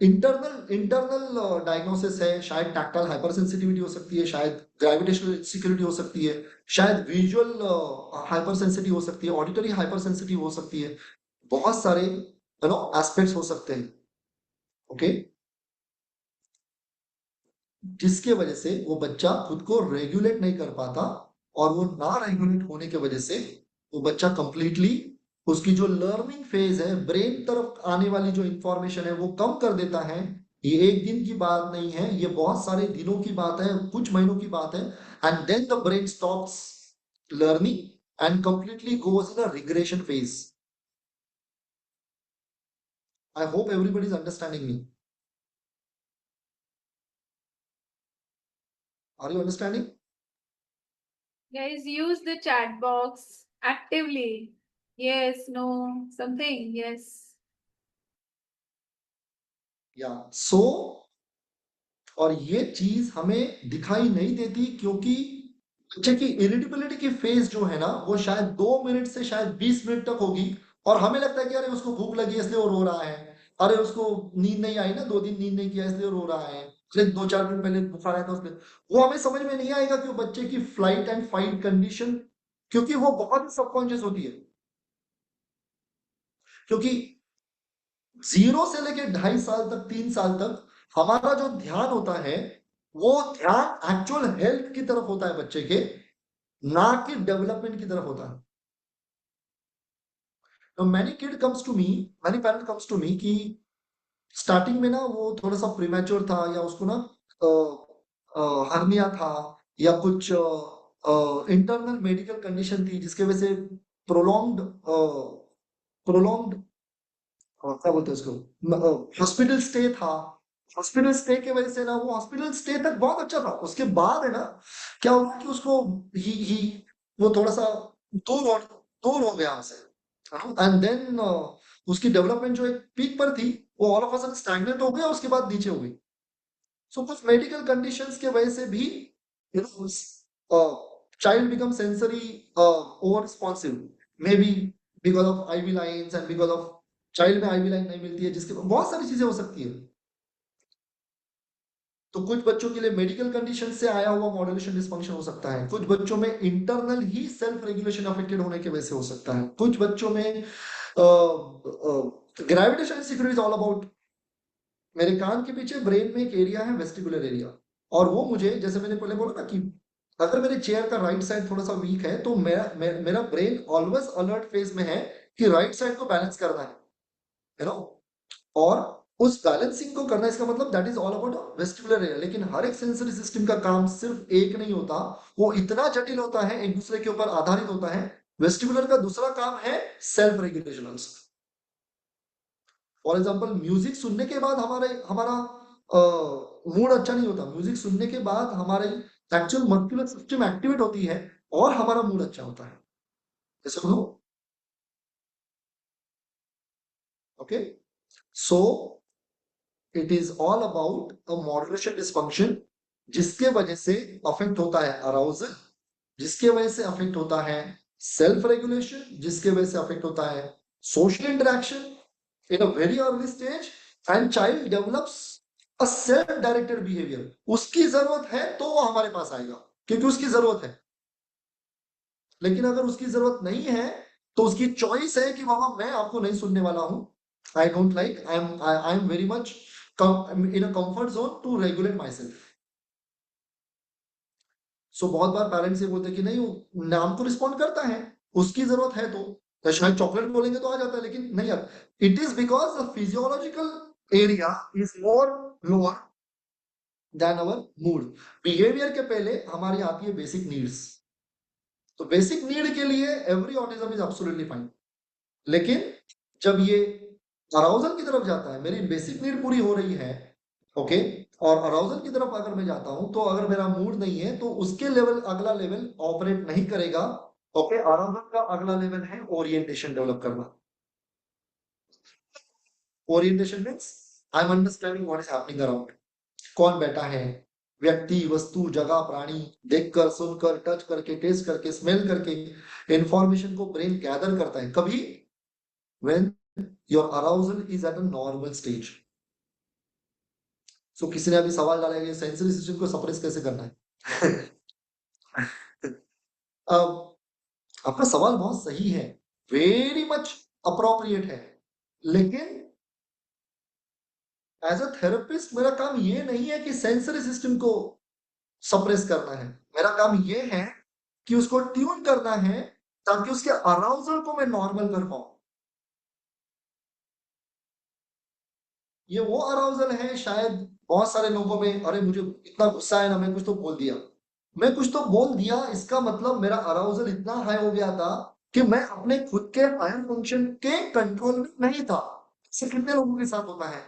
इंटरनल डायग्नोसिस है, शायद टैक्टाइल हाइपर सेंसिटिविटी हो सकती है, शायद ग्रेविटेशनल इनसिक्योरिटी हो सकती है, शायद विजुअल हाइपर सेंसिटिव हो सकती है, ऑडिटरी हाइपर सेंसिटिव हो सकती है, बहुत सारे एस्पेक्ट्स हो सकते हैं। ओके, जिसके वजह से वो बच्चा खुद को रेगुलेट नहीं कर पाता, और वो ना रेगुलेट होने की वजह से वो बच्चा कंप्लीटली उसकी जो लर्निंग फेज है, ब्रेन तरफ आने वाली जो इंफॉर्मेशन है वो कम कर देता है। ये एक दिन की बात नहीं है, ये बहुत सारे दिनों की बात है, कुछ महीनों की बात है। And then the brain stops learning and completely goes in a regression phase. I hope everybody is understanding me. Are you understanding? Guys, use the chat box actively. Yes, no, something. Yes. या सो और ये चीज हमें दिखाई नहीं देती क्योंकि बच्चे की इरिटेबिलिटी की फेज जो है ना, वो शायद 2 मिनट से शायद 20 मिनट तक होगी, और हमें लगता है कि अरे उसको भूख लगी है इसलिए वो रो रहा है, अरे उसको नींद नहीं आई ना, 2 दिन नींद नहीं किया इसलिए रो रहा है, अरे 2-4 दिन पहले बुखार आया था उसने। वो हमें समझ में नहीं आएगा कि वो बच्चे की फ्लाइट एंड फाइट कंडीशन, क्योंकि वो बहुत सबकॉन्शियस होती है। क्योंकि 0 से लेके 2.5 साल तक, 3 साल तक हमारा जो ध्यान होता है, वो ध्यान एक्चुअल हेल्थ की तरफ होता है बच्चे के, ना कि डेवलपमेंट की तरफ होता है। तो many parent comes to me कि स्टार्टिंग में ना वो थोड़ा सा प्रीमेच्योर था, या उसको ना हर्निया था, या कुछ इंटरनल मेडिकल कंडीशन थी जिसके वजह से प्रोलॉन्ग्ड प्रोलॉन्ग्ड क्या बोलते हैं उसको, हॉस्पिटल स्टे था। हॉस्पिटल स्टे की वजह से ना, वो हॉस्पिटल स्टे तक बहुत अच्छा था, उसके बाद है ना क्या हुआ कि उसको ही वो थोड़ा सा दूर हो गया हमसे। एंड देन उसकी डेवलपमेंट जो एक पीक पर थी, वो all of a sudden stagnant हो गया, उसके बाद नीचे हो गई। सो कुछ मेडिकल कंडीशंस के वजह से भी you know child become sensory over responsive, maybe because of IV lines, and because of child में आईवी लाइन नहीं मिलती है, जिसके बहुत सारी चीजें हो सकती है। तो कुछ बच्चों के लिए मेडिकल कंडीशन से आया हुआ मॉड्यूलेशन डिस्फंक्शन हो सकता है, कुछ बच्चों में इंटरनल ही सेल्फ रेगुलेशन अफेक्टेड होने की वजह से हो सकता है, कुछ बच्चों में gravitation insecurity is all about, मेरे कान के पीछे ब्रेन में एक एरिया है वेस्टिबुलर एरिया, और वो मुझे, जैसे मैंने पहले बोला ना कि अगर मेरे चेयर का राइट साइड थोड़ा सा वीक है, तो मेरा ब्रेन ऑलवेज अलर्ट फेज में है कि राइट साइड को बैलेंस करना है नो, और उस बैलेंसिंग को करना, इसका मतलब that is all about vestibular area. लेकिन हर एक सेंसरी सिस्टम का काम सिर्फ एक नहीं होता, वो इतना जटिल होता है, एक दूसरे के ऊपर आधारित होता है। वेस्टिबुलर का दूसरा काम है self regulation. For example, music सुनने के बाद हमारा मूड अच्छा नहीं होता, म्यूजिक सुनने के बाद हमारे एक्चुअल मस्कुलर सिस्टम एक्टिवेट होती है, और हमारा मूड अच्छा होता है, जैसे बोलो। Okay, so it is all about a moderation dysfunction, जिसके वजह से अफेक्ट होता है अराउजल, जिसके वजह से अफेक्ट होता है सेल्फ रेगुलेशन, जिसके वजह से अफेक्ट होता है social interaction in a very early stage, and child develops a self directed behavior। उसकी जरूरत है तो वो हमारे पास आएगा, क्योंकि उसकी जरूरत है। लेकिन अगर उसकी जरूरत नहीं है, तो उसकी चॉइस है कि बाबा मैं आपको नहीं सुनने वाला हूं, I don't like, I am very much in a comfort zone to regulate myself. So बहुत बार पेरेंट्स ये बोलते हैं कि नहीं, वो नाम को रिस्पॉन्ड करता है, उसकी जरूरत है तो शायद चॉकलेट बोलेंगे तो आ जाता है, लेकिन नहीं आता। It is because the physiological area is more lower than our mood. Behaviour के पहले हमारी आती है बेसिक नीड्स। तो बेसिक नीड के लिए every autism is absolutely fine, लेकिन जब ये अराउजल की तरफ जाता है, मेरी बेसिक नीड पूरी हो रही है, ओके। और अराउजल की तरफ अगर मैं जाता हूं तो अगर मेरा मूड नहीं है तो उसके लेवल अगला लेवल ऑपरेट नहीं करेगा। ओके, अराउजल का अगला लेवल है ओरिएंटेशन डेवलप करना। Orientation means I am understanding what is happening around. कौन बैठा है, व्यक्ति, वस्तु, जगह, प्राणी, देखकर, सुनकर, टच करके, टेस्ट करके, स्मेल करके इंफॉर्मेशन को ब्रेन गैदर करता है। कभी when your arousal is at a normal stage. So किसी ने अभी सवाल डाला है कि सेंसरी सिस्टम को सप्रेस कैसे करना है। अब आपका सवाल बहुत सही है, वेरी मच अप्रोप्रिएट है, लेकिन एज अ थेरेपिस्ट मेरा काम ये नहीं है कि सेंसरी सिस्टम को सप्रेस करना है। मेरा काम ये है कि उसको ट्यून करना है ताकि उसके अराउजल को मैं नॉर्मल कर पाऊं। ये वो अराउजल है शायद बहुत सारे लोगों में, अरे मुझे इतना गुस्सा है ना, मैं कुछ तो बोल दिया, मैं कुछ तो बोल दिया, इसका मतलब मेरा अराउजल इतना हाई हो गया था कि मैं अपने खुद के हायर फंक्शन के कंट्रोल में नहीं था। ऐसे कितने लोगों के साथ होता है।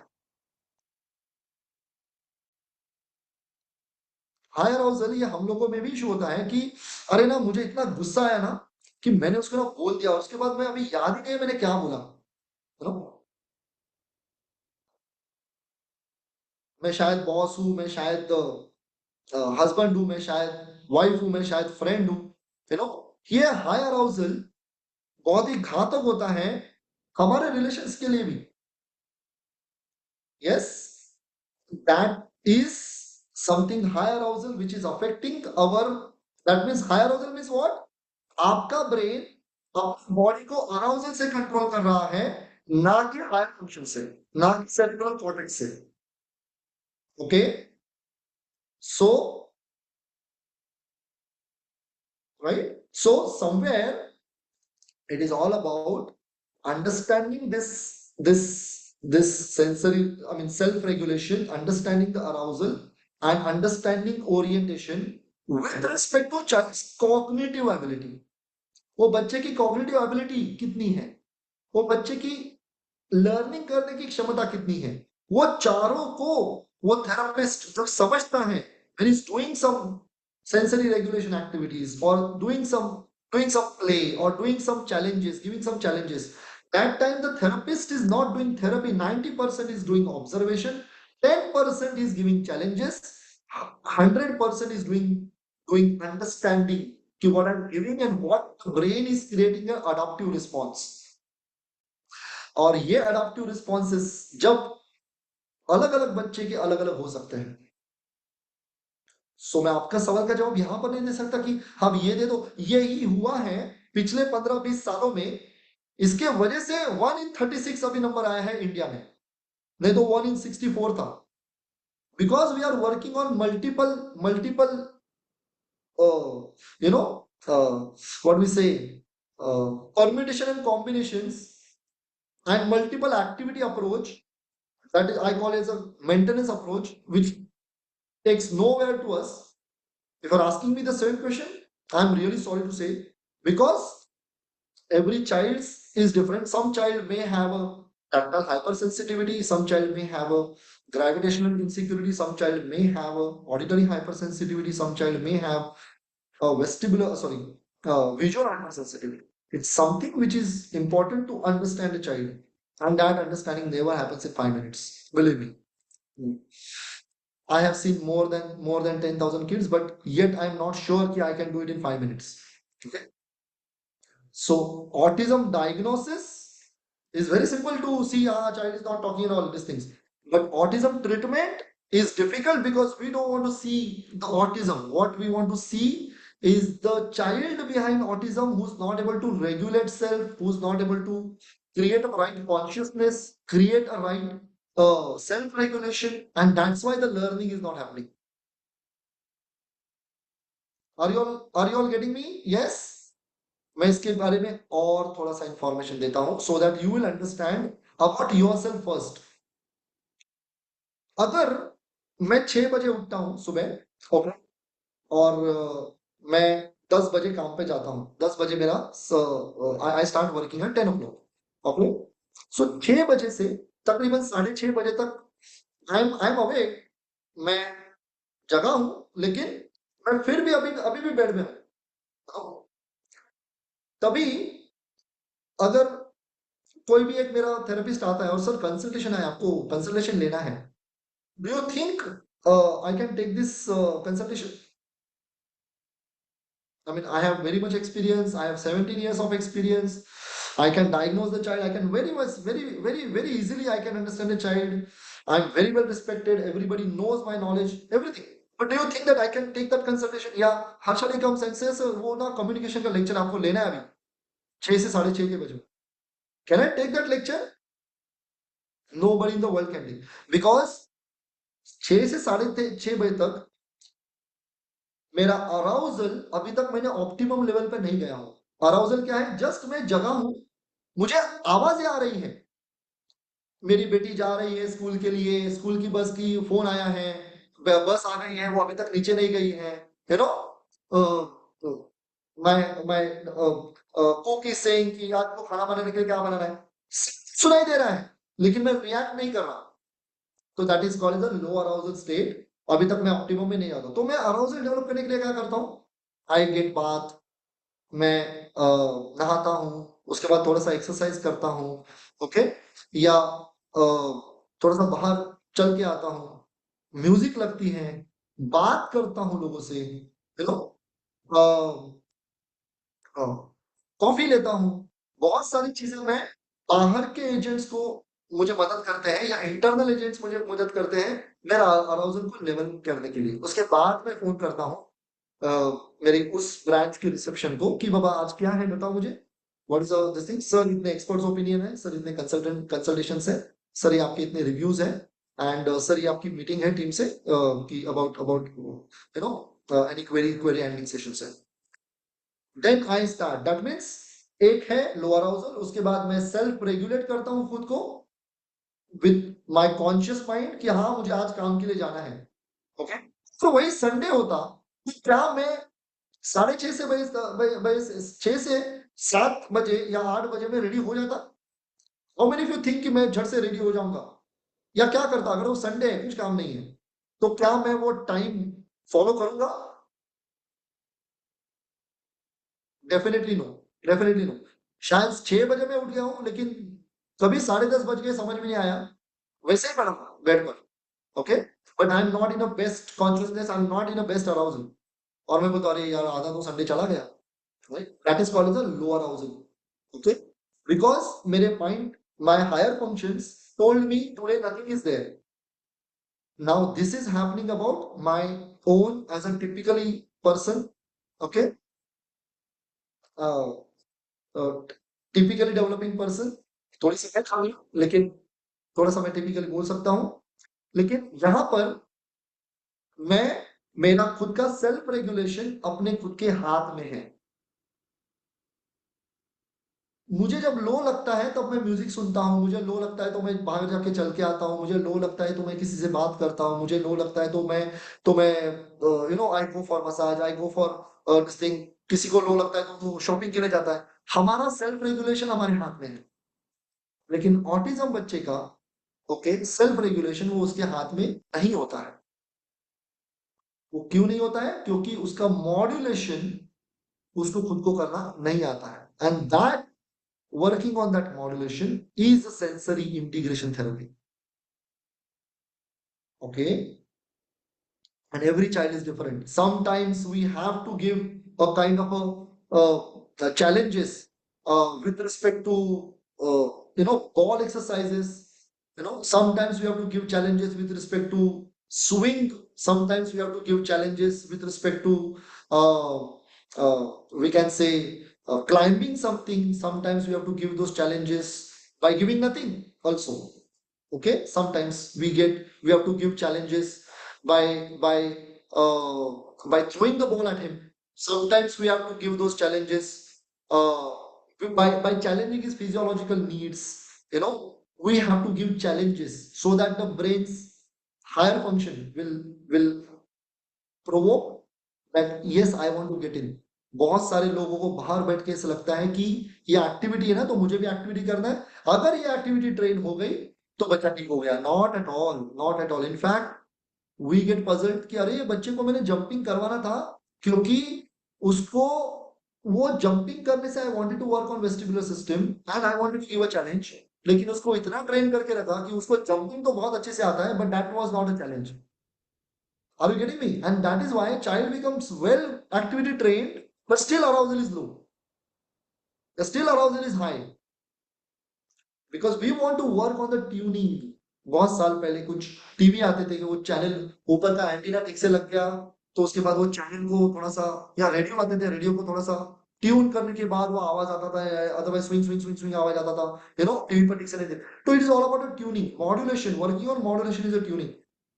हायर अराउजल ये हम लोगों में भी इशू होता है कि अरे ना मुझे इतना गुस्सा आया ना कि मैंने उसको ना बोल दिया और उसके बाद मैं अभी याद ही नहीं है मैंने क्या बोला। नो, मैं शायद बॉस हूँ, मैं शायद हस्बैंड हूँ, मैं शायद वाइफ हूँ, मैं शायद फ्रेंड हूँ। यू नो, ये हाई अराउजल बहुत ही घातक होता है हमारे रिलेशंस के लिए भी। Yes, that is something high arousal which is affecting our, that means high arousal means what, आपका ब्रेन अपनी बॉडी को अराउजल से कंट्रोल कर रहा है, ना कि हायर फंक्शन से, ना कि सेरिब्रल कॉर्टेक्स से। Okay, so right, so somewhere it is all about understanding this sensory, I mean self regulation, understanding the arousal and understanding orientation with respect to child's cognitive ability। वो बच्चे की cognitive ability कितनी है, वो बच्चे की learning करने की क्षमता कितनी है, वो चारों को वो थेरापिस्ट जब समझता है when he's doing some sensory regulation activities or doing some play or doing some challenges, giving some challenges, that time the therapist is not doing therapy, 90% is doing observation, 10% is giving challenges, 100% is doing understanding कि what I'm giving and what the brain is creating an adaptive response। और ये adaptive responses जब अलग अलग बच्चे के अलग अलग हो सकते हैं। सो मैं आपका सवाल का जवाब यहां पर नहीं दे सकता कि हम ये दे दो, ये ही हुआ है पिछले 15-20 सालों में, इसके वजह से 1 in 36 अभी नंबर आया है इंडिया में, नहीं तो 1 in 64 था। Because we are working on multiple you know what we say permutation and combinations and multiple activity approach, that is I call as a maintenance approach, which takes nowhere to us. If you're asking me the same question, I'm really sorry to say, because every child is different. Some child may have a tactile hypersensitivity, some child may have a gravitational insecurity, some child may have a auditory hypersensitivity, some child may have a vestibular, sorry, visual hypersensitivity. It's something which is important to understand a child, and that understanding never happens in 5 minutes. Believe me. I have seen more than 10,000 kids, but yet I'm not sure that I can do it in 5 minutes. Okay. So autism diagnosis is very simple to see. Child is not talking and all these things. But autism treatment is difficult because we don't want to see the autism. What we want to see is the child behind autism who's not able to regulate self, who's not able to create a right consciousness, create a right self-regulation, and that's why the learning is not happening. Are you all getting me? Yes. मैं इसके बारे में और थोड़ा सा information देता हूं so that you will understand about yourself first. अगर मैं 6 बजे उठता हूं सुबह, ओके, और मैं 10 बजे काम पे जाता हूं, 10 बजे मेरा I start working at 10 o'clock, okay. So 6 बजे से तकरीबन 6:30 बजे तक आई एम अवेक, मैं जगा हूं, लेकिन मैं फिर भी अभी अभी भी बेड में हूं। तभी अगर कोई भी एक मेरा थेरेपिस्ट आता है और सर कंसल्टेशन है, आपको कंसल्टेशन लेना है, do you think I can take this consultation? I mean, I have very much experience. I have 17 years of experience. I can diagnose the child. I can very much, very easily, I can understand the child. I'm very well respected. Everybody knows my knowledge, everything. But do you think that I can take that consultation? Yeah, Harshali comes and says, वो ना communication का lecture आपको लेना है अभी 6 से 6:30 के बजे. Can I take that lecture? Nobody in the world can take. Because 6 से 6:30 बजे तक मेरा अराउजल अभी तक मैंने ऑप्टिमम लेवल पे नहीं गया हूं। अराउजल क्या है? जस्ट मैं जगा हूं, मुझे आवाजें आ रही हैं, मेरी बेटी जा रही है स्कूल के लिए, स्कूल की बस की फोन आया है, बस आ गई है, वो अभी तक नीचे नहीं गई है, यू नो, मैं कुक इज सेइंग कि आज को खाना बनाने के लिए क्या बनाना है, सुनाई दे रहा है, लेकिन मैं रिएक्ट नहीं कर रहा। तो that is called the low arousal state. अभी तक मैं ऑप्टिमम में नहीं आता, तो मैं अराउजल डेवलप करने के लिए क्या करता हूँ? आई गेट बाथ, मैं नहाता हूँ, उसके बाद थोड़ा सा एक्सरसाइज करता हूँ, ओके, या थोड़ा सा बाहर चल के आता हूँ, म्यूजिक लगती है, बात करता हूँ लोगों से, यू नो, कॉफी लेता हूँ, बहुत सारी चीजें मैं, बाहर के एजेंट्स को मुझे मदद करते हैं या इंटरनल एजेंट्स मुझे मदद करते हैं मेरा अराउजल को लेवल करने के लिए। उसके बाद मैं फोन करता हूँ मेरी उस ब्रांच के रिसेप्शन को कि बाबा आज क्या है बताओ मुझे, what is this thing sir, इतने एक्सपर्ट्स ओपिनियन है सर, इतने कंसल्टेशन है सर, ये आपके इतने रिव्यूज है, एंड सर ये आपकी मीटिंग है टीम से कि about about you know any query ending sessions है। Then I start, that means एक है लोअर अराउजल, उसके बाद मैं सेल्फ रेगुलेट करता हूँ खुद को विद माय कॉन्शियस माइंड कि हाँ मुझे आज काम के लिए जाना है, ओके। तो वही संडे होता कि क्या मैं 6:30 से बजे 6 से 7 बजे या 8 बजे में रेडी हो जाता? और मैंने फिर थिंक कि मैं झट से रेडी हो जाऊंगा, या क्या करता अगर वो संडे है कुछ काम नहीं है, तो क्या मैं वो टाइम फॉलो करूंगा? Definitely no, definitely no. शायद 6 बजे मैं उठ गया हूँ, लेकिन कभी 10:30 बज गए समझ में नहीं आया, वैसे ही पड़ा बेड पर, okay, but I am not in a best consciousness, I am not in a best arousal, और मैं बोलता अरे यार आधा तो संडे चला गया, right? That is called as a low arousal, okay, because मेरे mind, my higher functions told me today nothing is there. Now this is happening about my own as a typically person, okay, uh, typically developing person, थोड़ी सी मैं खाली हूँ, लेकिन थोड़ा सा मैं typically बोल सकता हूँ, लेकिन यहाँ पर मैं, मेरा खुद का सेल्फ रेगुलेशन अपने खुद के हाथ में है। मुझे जब लो लगता है तब मैं म्यूजिक सुनता हूँ, मुझे लो लगता है तो मैं बाहर जाके चल के आता हूँ, मुझे लो लगता है तो मैं किसी से बात करता हूँ, मुझे लो लगता है तो मैं you know I go for massage, I go for this thing, किसी को लो लगता है तो वो शॉपिंग के लिए जाता है। हमारा सेल्फ रेगुलेशन हमारे हाथ में है, लेकिन ऑटिज्म बच्चे का, ओके, सेल्फ रेगुलेशन वो उसके हाथ में नहीं होता है। वो क्यों नहीं होता है? क्योंकि उसका मॉड्यूलेशन उसको खुद को करना नहीं आता है, and that working on that modulation is a sensory integration therapy, okay, and every child is different. Sometimes we have to give a kind of challenges with respect to you know ball exercises, you know, sometimes we have to give challenges with respect to swing, sometimes we have to give challenges with respect to we can say climbing something, sometimes we have to give those challenges by giving nothing also, okay, sometimes we have to give challenges by by throwing the ball at him, sometimes we have to give those challenges uh, by challenging his physiological needs, you know, we have to give challenges so that the brain's higher function will provoke that yes I want to get in। बहुत सारे लोगों को बाहर बैठ के ऐसा लगता है कि ये एक्टिविटी है ना तो मुझे भी एक्टिविटी करना है, अगर ये एक्टिविटी ट्रेन हो गई तो बच्चा ठीक हो गया। Not at all, not at all. In fact we get puzzled कि अरे ये बच्चे को मैंने जंपिंग करवाना था क्योंकि उसको वो जंपिंग करने से I wanted to work on vestibular system and I wanted to give a challenge, लेकिन उसको इतना ट्रेन करके रखा कि उसको जंपिंग तो बहुत अच्छे से आता है but that was not a challenge. Are you getting me? And that is why child becomes well activity trained but still arousal is low, still arousal is high because we want to work on the tuning। बहुत साल पहले कुछ TV आते थे कि वो channel ऊपर का एंटीना ठीक से लग गया तो उसके बाद वो चैनल को थोड़ा सा, या रेडियो आते थे, रेडियो को थोड़ा सा ट्यून करने के बाद वो आवाज आता था, otherwise swing swing swing swing आवाज आता था, टीवी पर ठीक से नहीं थे। तो it is all about tuning, modulation, working on modulation is a tuning.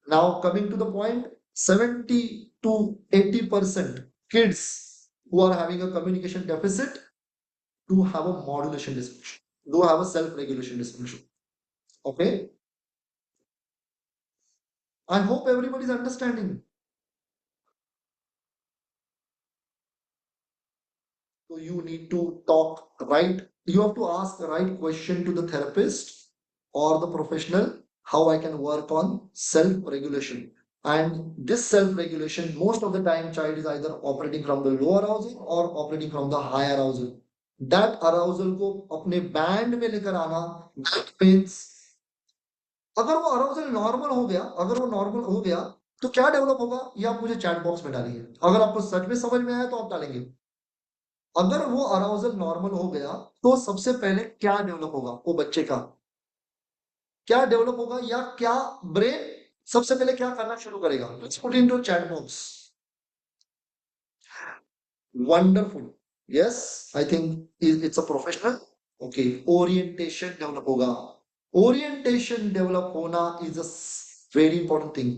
Now coming to the point, 70 to 80% kids who are having a communication deficit do have a modulation dysfunction, do have a self-regulation dysfunction. Okay, I hope everybody is understanding. So you need to talk right, you have to ask the right question to the therapist or the professional, how I can work on self-regulation. And this self-regulation, most of the time child is either operating from the low arousal or operating from the high arousal। that arousal को अपने band में लेकर आना, that means अगर वो arousal normal हो गया, अगर वो नॉर्मल हो गया तो क्या डेवलप होगा ये आप मुझे चैट बॉक्स में डालिए। अगर आपको सच में समझ में आया तो आप डालेंगे। अगर वो अराउजल नॉर्मल हो गया तो सबसे पहले क्या डेवलप होगा वो बच्चे का, क्या डेवलप होगा या क्या ब्रेन सबसे पहले क्या करना शुरू करेगा? Let's put into chat box. Wonderful, yes, I think it's a professional. Okay, orientation develop होगा। ओरिएंटेशन डेवलप होना is a very important thing.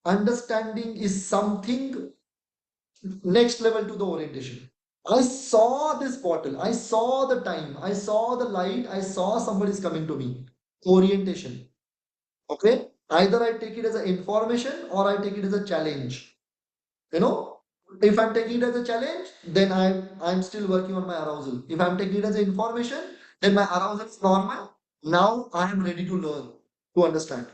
Understanding is something next level to the orientation। I saw this bottle, I saw the time, I saw the light, I saw somebody is coming to me। Orientation, okay, either I take it as an information or I take it as a challenge। If I'm taking it as a challenge, then I'm still working on my arousal। If I'm taking it as an information, then my arousal is normal। Now I am ready to learn, to understand।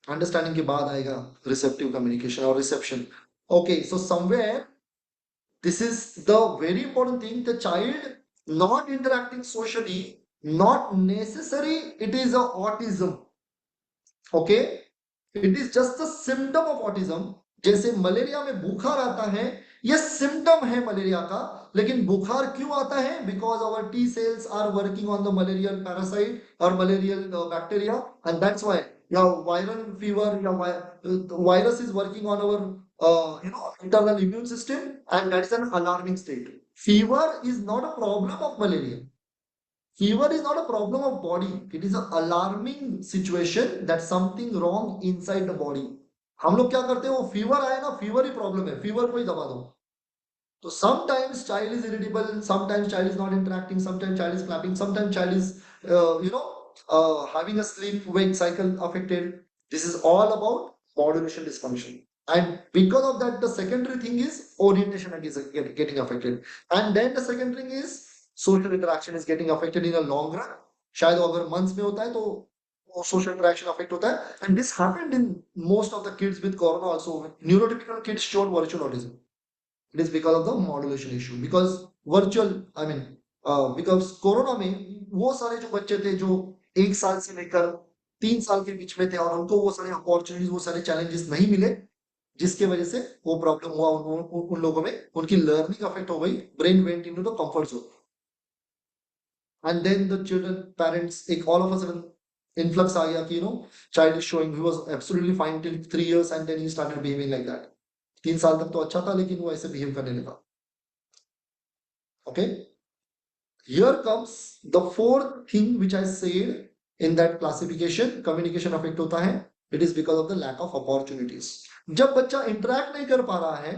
Understanding के बाद आएगा receptive communication और reception. Okay, so somewhere this is the very important thing, the child not interacting socially, not necessary it is a autism. Okay, it is just a symptom of autism. जैसे malaria में बुखार आता है, यह symptom है malaria का, लेकिन बुखार क्यों आता है? Because our T cells are working on the malarial parasite और malarial bacteria, and that's why या वायरल फीवर या virus is working on our internal immune system, and that is an alarming state। Fever is not a problem of malaria, fever is not a problem of body, it is an alarming situation that something wrong inside the body। हम लोग क्या करते हैं, वो fever आए ना, fever ही problem है, fever को ही दबा दो। तो sometimes child is irritable, sometimes child is not interacting, sometimes child is clapping, sometimes child is having a sleep wake cycle affected। This is all about modulation dysfunction, and because of that the secondary thing is orientation is getting affected, and then the second thing is social interaction is getting affected in a long run। शायद वो अगर months में होता है तो social interaction affect होता है, and this happened in most of the kids with corona also। Neurotypical kids showed virtual autism। It is because of the modulation issue, because virtual, I mean because corona में वो सारे जो बच्चे थे जो 1 साल से लेकर 3 साल के बीच में थे और उनको वो सारे अपॉर्चुनिटीज, वो सारे चैलेंजेस नहीं मिले, जिसके वजह से वो प्रॉब्लम हुआ उन लोगों में, उनकी लर्निंग अफेक्ट हो गई, brain went into the comfort zone, and then the children parents एक all of a sudden influx आ गया कि child is showing he was absolutely fine till 3 years and then he started behaving like that. 3 साल तक तो अच्छा था लेकिन वो ऐसे बिहेव करने लगा। Okay, here comes the fourth thing which I said in that classification, communication affect होता है, it is because of the lack of opportunities। जब बच्चा इंटरेक्ट नहीं कर पा रहा है,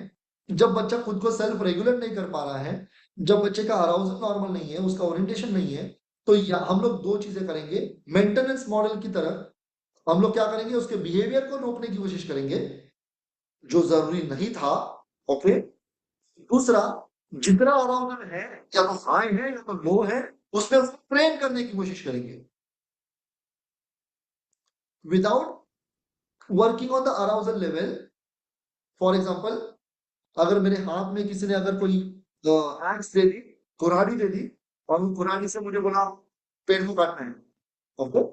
जब बच्चा खुद को सेल्फ रेगुलेट नहीं कर पा रहा है, जब बच्चे का अराउजल नॉर्मल नहीं है, उसका ओरिएंटेशन नहीं है, तो हम लोग दो चीजें करेंगे। मेंटेनेंस मॉडल की तरह हम लोग क्या करेंगे, उसके बिहेवियर को रोकने की कोशिश करेंगे जो जरूरी नहीं था। ओके, दूसरा, जितना अराउंड है, या तो हाई है या तो लो है, उसमें उसको ट्रेन करने की कोशिश करेंगे without working on the arousal level. For example, अगर मेरे हाथ में किसी ने अगर कोई एक्स दे दी, कुल्हाड़ी दे दी, और उस कुल्हाड़ी से मुझे बोला पेड़ को काटना है, ओके,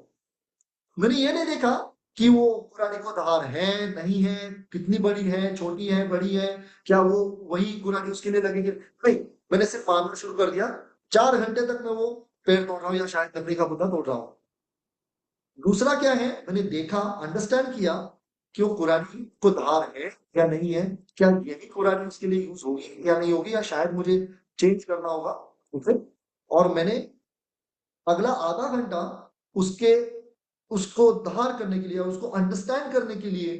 मैंने ये नहीं देखा कि वो कुल्हाड़ी को धार है नहीं है, कितनी बड़ी है, छोटी है, बड़ी है, क्या वो वही कुल्हाड़ी उसके लिए लगेगी, नहीं, मैंने सिर्फ मारना शुरू कर दिया। 4 घंटे तक मैं वो पेड़ तोड़ रहा हूँ या शायद लकड़ी का बुट्टा तोड़ रहा हूँ। दूसरा क्या है, मैंने देखा, अंडरस्टैंड किया कि वो कुरानी को धार है या नहीं है, क्या यही कुरानी उसके लिए यूज होगी या नहीं होगी, या शायद मुझे चेंज करना होगा उसे। और मैंने अगला आधा घंटा उसके उसको धार करने के लिए, उसको अंडरस्टैंड करने के लिए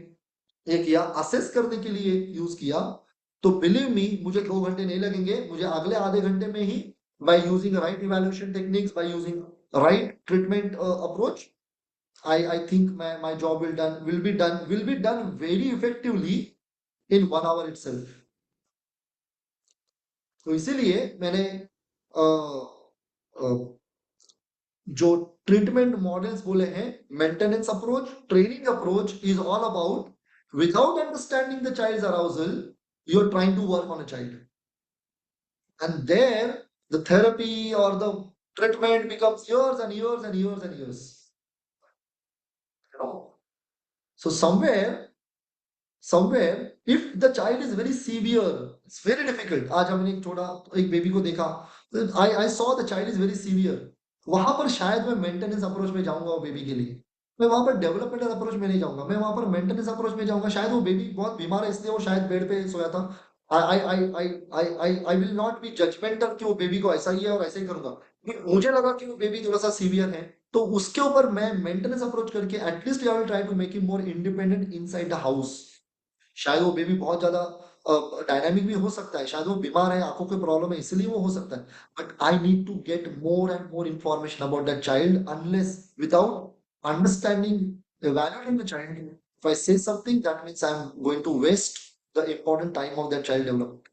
ये किया, असेस करने के लिए यूज किया। तो बिलीव मी, मुझे 2 घंटे नहीं लगेंगे, मुझे अगले आधे घंटे में ही, by using right evaluation techniques, by using right treatment approach, I think my job will be done very effectively in 1 hour itself. तो इसीलिए मैंने अ, अ, जो ट्रीटमेंट मॉडल्स बोले हैं, maintenance approach, training approach is all about without understanding the child's arousal, you are trying to work on a child, and there the therapy or the treatment becomes years and years and years and years, you know. So somewhere if the child is very severe, it's very difficult. आज हमने एक baby को देखा, I saw the child is very severe, वहां पर शायद मैं maintenance approach में जाऊंगा वो बेबी के लिए, मैं वहां पर डेवलपमेंटल अप्रोच में नहीं जाऊंगा, मैं वहां पर मेंटेनेंस अप्रोच में जाऊंगा। शायद वो बेबी बहुत बीमार है इसलिए वो शायद बेड पे सोया था, I will not be judgemental कि वो बेबी को ऐसा ही है और ऐसे ही करूंगा, मुझे लगा कि वो बेबी थोड़ा सा सीवियर है, तो उसके ऊपर मैं मेंटेनेंस अप्रोच करके at least I will try to make him more independent inside the house. शायद वो बेबी बहुत ज्यादा डायनामिक भी हो सकता है, शायद वो बीमार है, आंखों की प्रॉब्लम है, इसलिए वो हो सकता है, but I need to get more and more information about that child, unless without understanding evaluating the child, if I say something that means I'm going to waste the important time of that child development.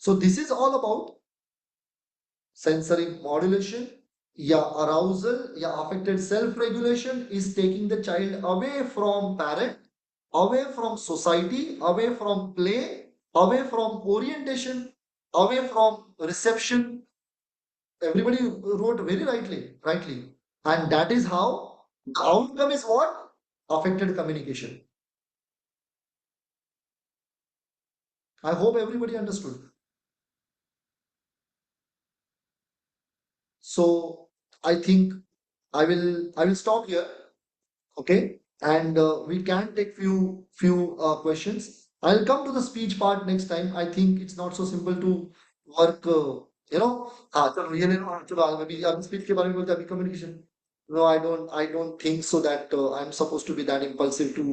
So this is all about sensory modulation या arousal या affected self regulation is taking the child away from parent, away from society, away from play, away from orientation, away from reception. Everybody wrote very rightly, and that is how the outcome is what? Affected communication. I hope everybody understood. So I think I will stop here. Okay, and we can take few questions. I'll come to the speech part next time. I think it's not so simple to work, हाँ चलो ये ले लो, हाँ चलो अभी speech के बारे में बोलते हैं, अभी communication. No, I don't think so that I'm supposed to be that impulsive to,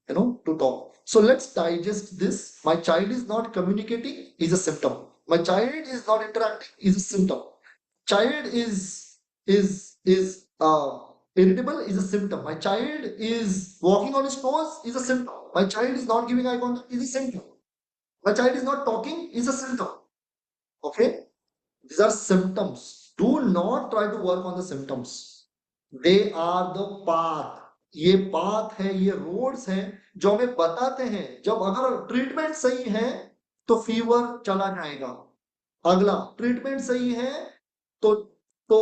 to talk. So let's digest this. My child is not communicating is a symptom. My child is not interacting is a symptom. Child is irritable is a symptom. My child is walking on his toes is a symptom. My child is not giving eye contact is a symptom. My child is not talking is a symptom. Okay, these are symptoms. Do not try to work on the symptoms. They are the path. ये path है, ये roads हैं जो हमें बताते हैं, जब अगर ट्रीटमेंट सही है तो फीवर चला जाएगा, अगला ट्रीटमेंट सही है तो तो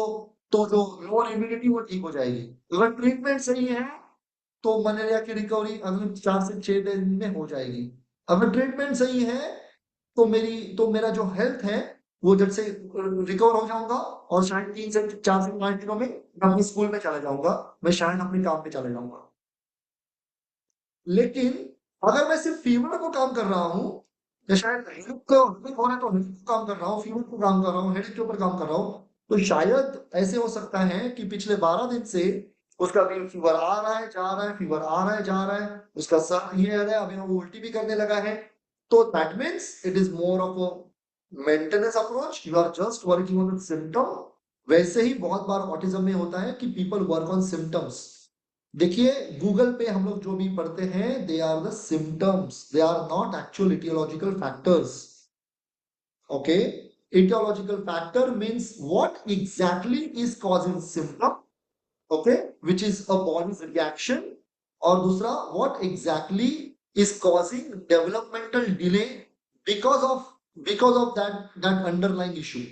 तो जो लोअर इम्यूनिटी वो ठीक हो जाएगी, अगर ट्रीटमेंट सही है तो मलेरिया की रिकवरी अगले 4 से 6 दिन में हो जाएगी, अगर ट्रीटमेंट सही है तो मेरा जो हेल्थ है वो जब से रिकवर हो जाऊंगा, और शायद 3 से 4 से 5 दिनों में मैं अपने स्कूल में चला जाऊंगा, मैं शायद अपने काम पे चला जाऊंगा। लेकिन अगर मैं सिर्फ फीवर को काम कर रहा हूँ, या शायद हेडेक हो रहा है तो हेडेक को काम कर रहा हूँ, फीवर को काम कर रहा हूँ, हेडेक के ऊपर काम कर रहा हूँ, तो शायद ऐसे हो सकता है कि पिछले 12 दिन से उसका भी फीवर आ रहा है जा रहा है, फीवर आ रहा है जा रहा है, उसका सर ये है, अभी वो उल्टी भी करने लगा है, तो that means it is more of a maintenance approach, you are just working on the symptom. वैसे ही बहुत बार ऑटिज्म में होता है कि पीपल वर्क ऑन सिम्टम्स। देखिए गूगल पे हम लोग जो भी पढ़ते हैं, they are the symptoms, they are not actual etiological factors. Okay, etiological factor means what exactly is causing symptom, okay, which is a body's reaction. और दूसरा, what exactly is causing developmental delay because of that underlying issue.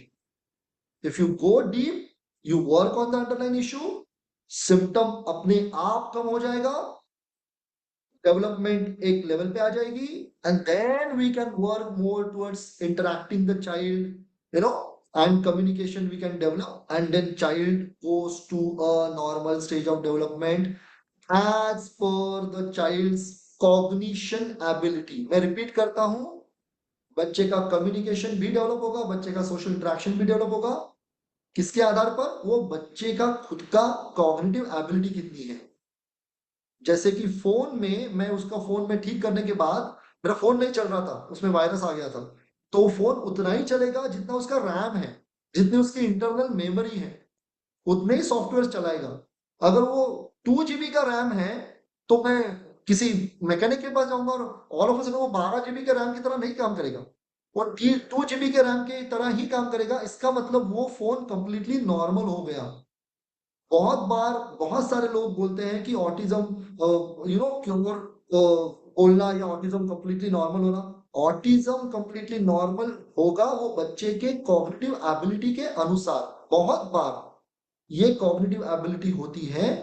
If you go deep, you work on the underlying issue, symptom अपने आप कम हो जाएगा, development एक level पे आ जाएगी, and then we can work more towards interacting the child, and communication we can develop, and then child goes to a normal stage of development as per the child's cognition ability. मैं repeat करता हूं, बच्चे का communication भी develop होगा, बच्चे का social interaction भी डेवलप होगा। किसके आधार पर? वो बच्चे का खुद का कॉग्निटिव एबिलिटी कितनी है। जैसे कि फोन में, मैं उसका फोन में ठीक करने के बाद मेरा फोन नहीं चल रहा था, उसमें वायरस आ गया था, तो फोन उतना ही चलेगा जितना उसका रैम है, जितनी उसकी इंटरनल मेमोरी है, उतने ही सॉफ्टवेयर चलाएगा। अगर वो 2 GB का रैम है, तो मैं किसी मैकेनिक के पास जाऊंगा और ऑल ऑफ अ सडन वो 12 GB के रैम की तरह नहीं काम करेगा, और 2 GB के रैम की तरह ही काम करेगा। इसका मतलब वो फोन कंप्लीटली नॉर्मल हो गया। बहुत बार बहुत सारे लोग बोलते हैं कि ऑटिज्म क्योर बोलना या ऑटिज्म कंप्लीटली नॉर्मल होना। ऑटिज्म कंप्लीटली नॉर्मल होगा वो बच्चे के कॉग्निटिव एबिलिटी के अनुसार। बहुत बार ये कॉग्निटिव एबिलिटी होती है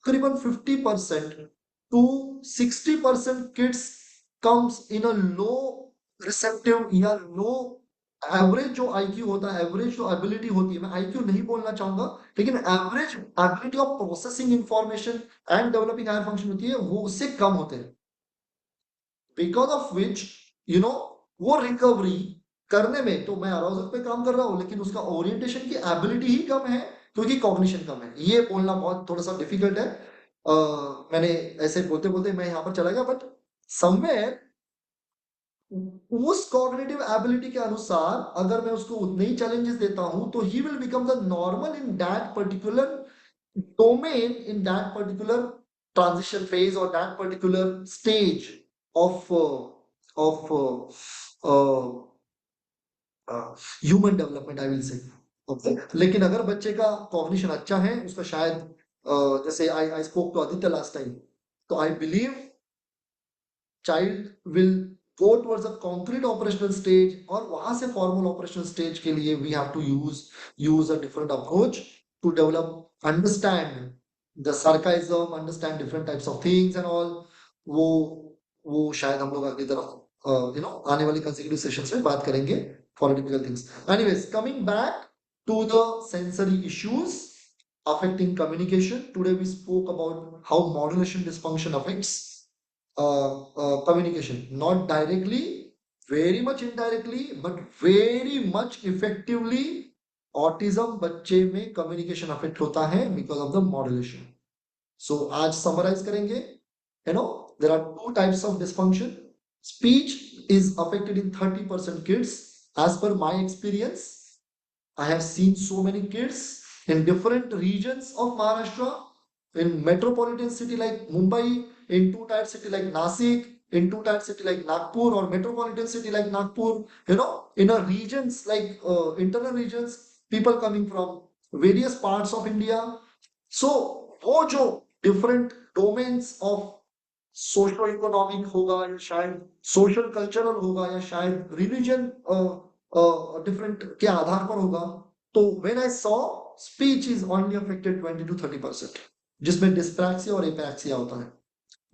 तकरीबन 50% to 60% kids comes in a low receptive या लो एवरेज जो आईक्यू होता है, एवरेज जो एबिलिटी होती है, मैं आईक्यू नहीं बोलना चाहूंगा, लेकिन average ability of processing information and developing higher function होती है, वो उससे कम होते हैं। बिकॉज ऑफ विच वो रिकवरी करने में, तो मैं अराउजल पे काम कर रहा हूँ, लेकिन उसका ओरिएंटेशन की एबिलिटी ही कम है क्योंकि कॉग्निशन कम है। ये बोलना बहुत थोड़ा सा डिफिकल्ट है। मैंने ऐसे बोलते बोलते मैं यहाँ पर चला गया, बट समवेयर उस कॉग्निटिव एबिलिटी के अनुसार अगर मैं उसको उतने ही चैलेंजेस देता हूं, तो he will become the normal in that particular domain, in that particular transition phase or that particular stage of human development, I will say. Okay, लेकिन अगर बच्चे का कॉग्निशन अच्छा है, उसका शायद जैसे I spoke to Aditya last time, तो I believe child will go towards a concrete operational stage, और वहां से formal operational stage के लिए we have to use a different approach to develop, understand the sarcasm, understand different types of things and all। वो वो शायद हम लोग अगली तरफ आने वाली consecutive sessions में बात करेंगे for typical things। Anyways, coming back to the sensory issues affecting communication, today we spoke about how modulation dysfunction affects communication, not directly, very much indirectly, but very much effectively। Autism बच्चे में communication affect होता है because of the modulation. So आज summarise करेंगे, there are 2 types of dysfunction। Speech is affected in 30% kids as per my experience। I have seen so many kids in different regions of Maharashtra, in metropolitan city like Mumbai, in two-tier city like Nasik, in two-tier city like Nagpur, or metropolitan city like Nagpur, in a regions like internal regions, people coming from various parts of India। So वो जो different domains of socio economic होगा, या शायद social cultural होगा, या शायद religion different के आधार पर होगा। तो when I saw speech is only affected 20 to 30%, जिसमें डिस्प्रैक्सिया और एपैक्सिया होता है,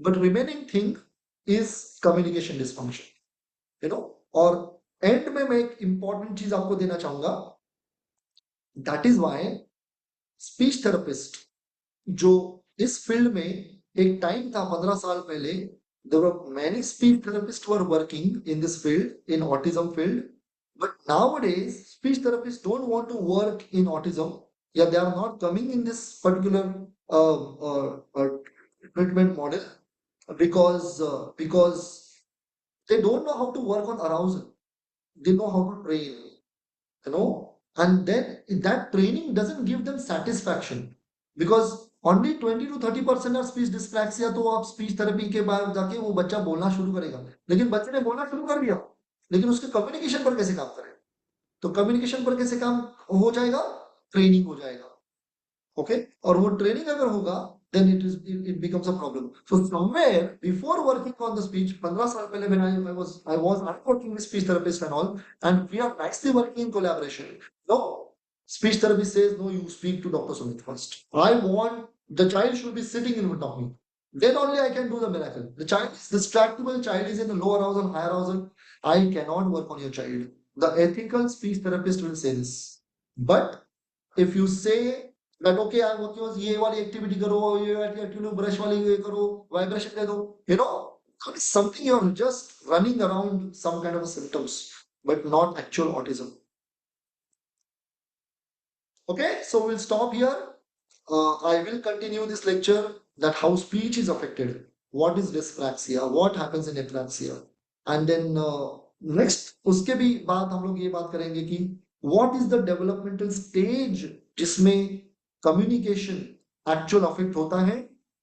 but remaining thing is communication dysfunction. और एंड में मैं एक इंपॉर्टेंट चीज आपको देना चाहूंगा, that is why speech therapist जो इस फील्ड में, एक टाइम था 15 साल पहले, there were many speech therapists were working in this field, in autism field, but nowadays speech therapists don't want to work in autism, yeah, they are not coming in this particular treatment model, because they don't know how to work on arousal, they know how to train, and then that training doesn't give them satisfaction, because only 20 to 30% are speech dyspraxia। तो आप speech therapy के बाद जाके वो बच्चा बोलना शुरू करेगा, लेकिन बच्चे ने बोलना शुरू कर दिया, लेकिन उसके कम्युनिकेशन पर कैसे काम करें? तो कम्युनिकेशन पर कैसे काम हो जाएगा? ट्रेनिंग हो जाएगा। ओके, और वो ट्रेनिंग अगर होगा then it becomes a problem. So somewhere before working on the speech, 15 साल पहले when I was not working with speech therapist and all, and we are nicely working in collaboration. No, speech therapist says no, you speak to Dr. Sumit first. I want the child should be sitting in front of me. Then only I can do the miracle. The child is distractible, child is in the lower arousal, higher arousal. I cannot work on your child. The ethical speech therapist will say this. But if you say that okay, I'm working on ये वाली activity करो, ये वाली activity brush वाली ये करो, vibration दे दो, you know, that is something you're just running around some kind of symptoms, but not actual autism. Okay, so we'll stop here. I will continue this lecture that how speech is affected, what is dyspraxia, what happens in apraxia, and then next उसके भी बाद हम लोग ये बात करेंगे कि what is the developmental stage जिसमें communication actual affect होता है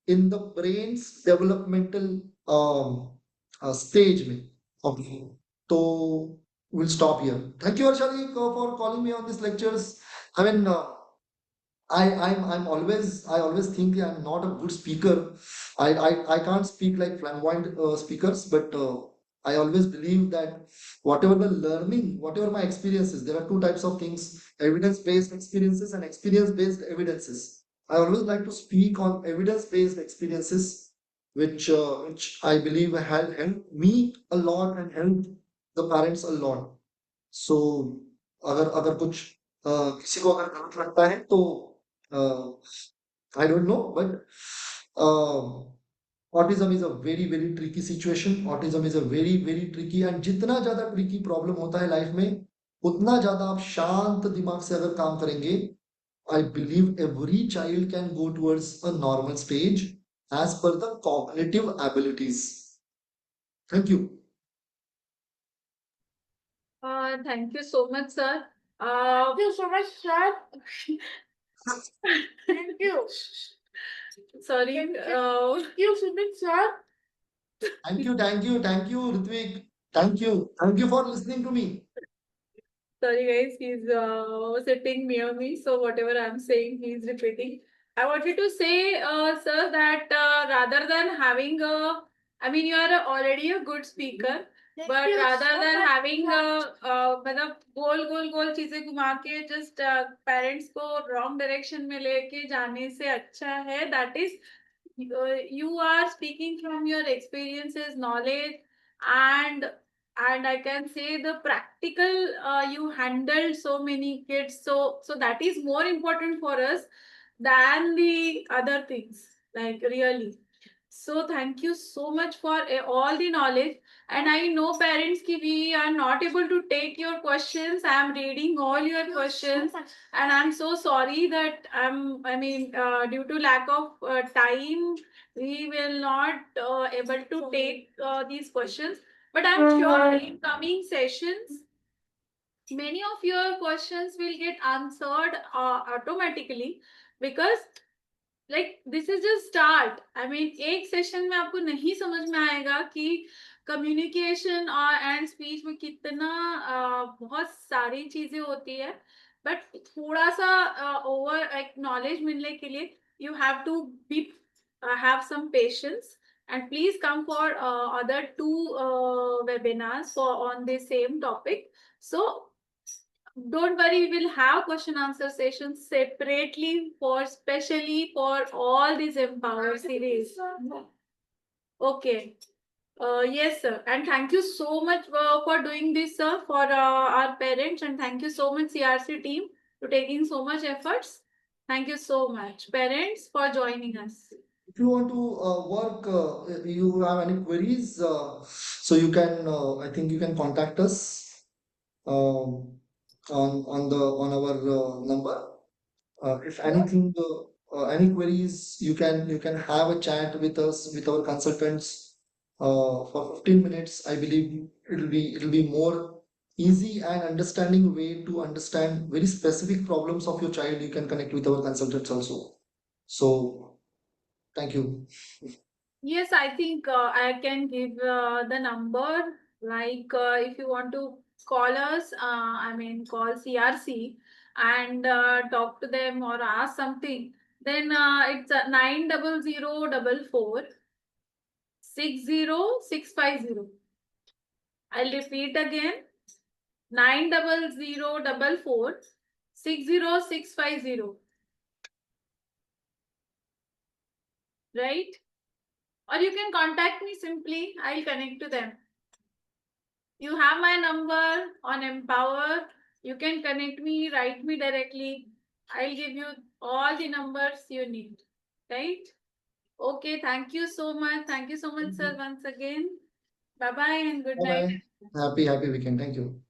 in the brain's developmental stage में. Okay, so we'll stop here. Thank you, Arshali, for calling me on these lectures. I mean, I always think I'm not a good speaker. I can't speak like flamboyant speakers, but I always believe that whatever the learning, whatever my experiences, there are two types of things: evidence-based experiences and experience-based evidences. I always like to speak on evidence-based experiences, which I believe have helped me a lot and helped the parents a lot. सो अगर अगर कुछ किसी को अगर गलत लगता है तो I don't know, but autism is a very very tricky situation. Autism is a very very tricky, and जितना ज्यादा ट्रिकी प्रॉब्लम होता है लाइफ में, उतना ज्यादा आप शांत दिमाग से अगर काम करेंगे, I believe every child can go towards a normal stage as per the cognitive abilities. Thank you. Thank you so much, sir. Thank you so much, sir. Thank you. Sorry. Thank you, Sumit, sir. Thank you, Ritvik. Thank you for listening to me. Sorry, guys. He's sitting near me, so whatever I'm saying, he's repeating. I wanted to say, sir, that rather than having a, I mean, you are already a good speaker, Thank but you rather so than much, having sir. मतलब गोल चीजें घुमा के just parents को wrong direction में लेके जाने से अच्छा है. That is, you are speaking from your experiences, knowledge, and I can say the practical. You handled so many kids, so that is more important for us than the other things. Like really. So thank you so much for all the knowledge. And I know parents ki we are not able to take your questions. I am reading all your questions, and I'm so sorry that I mean, due to lack of time, we will not able to take these questions. But I'm sure in coming sessions, many of your questions will get answered automatically, because like this is just start. I mean एक session में आपको नहीं समझ में आएगा कि communication और and speech में कितना बहुत सारी चीजें होती है. बट थोड़ा सा ओवर एक नॉलेज मिलने के लिए you have to be have some patience, and please come for other two webinars for on the same topic. So don't worry, we will have question answer sessions separately for specially for all these Empower series. Okay. Yes, sir. And thank you so much for doing this, sir, for our parents. And thank you so much, CRC team, for taking so much efforts. Thank you so much, parents, for joining us. If you want to work, you have any queries, so you can, I think you can contact us um, on our number. If anything, any queries, you can have a chat with us, with our consultants for 15 minutes. I believe it'll be more easy and understanding way to understand very specific problems of your child. You can connect with our consultants also. So thank you. Yes, I think I can give the number. Like if you want to call us, call CRC and talk to them or ask something, then it's 90044 60650. I'll repeat again, 90044 60650. Right? Or you can contact me simply. I'll connect to them. You have my number on Empower. You can connect me, write me directly. I'll give you all the numbers you need. Right? Okay, thank you so much. Thank you so much, sir, once again. Bye bye and good Bye night. bye. Happy weekend. Thank you.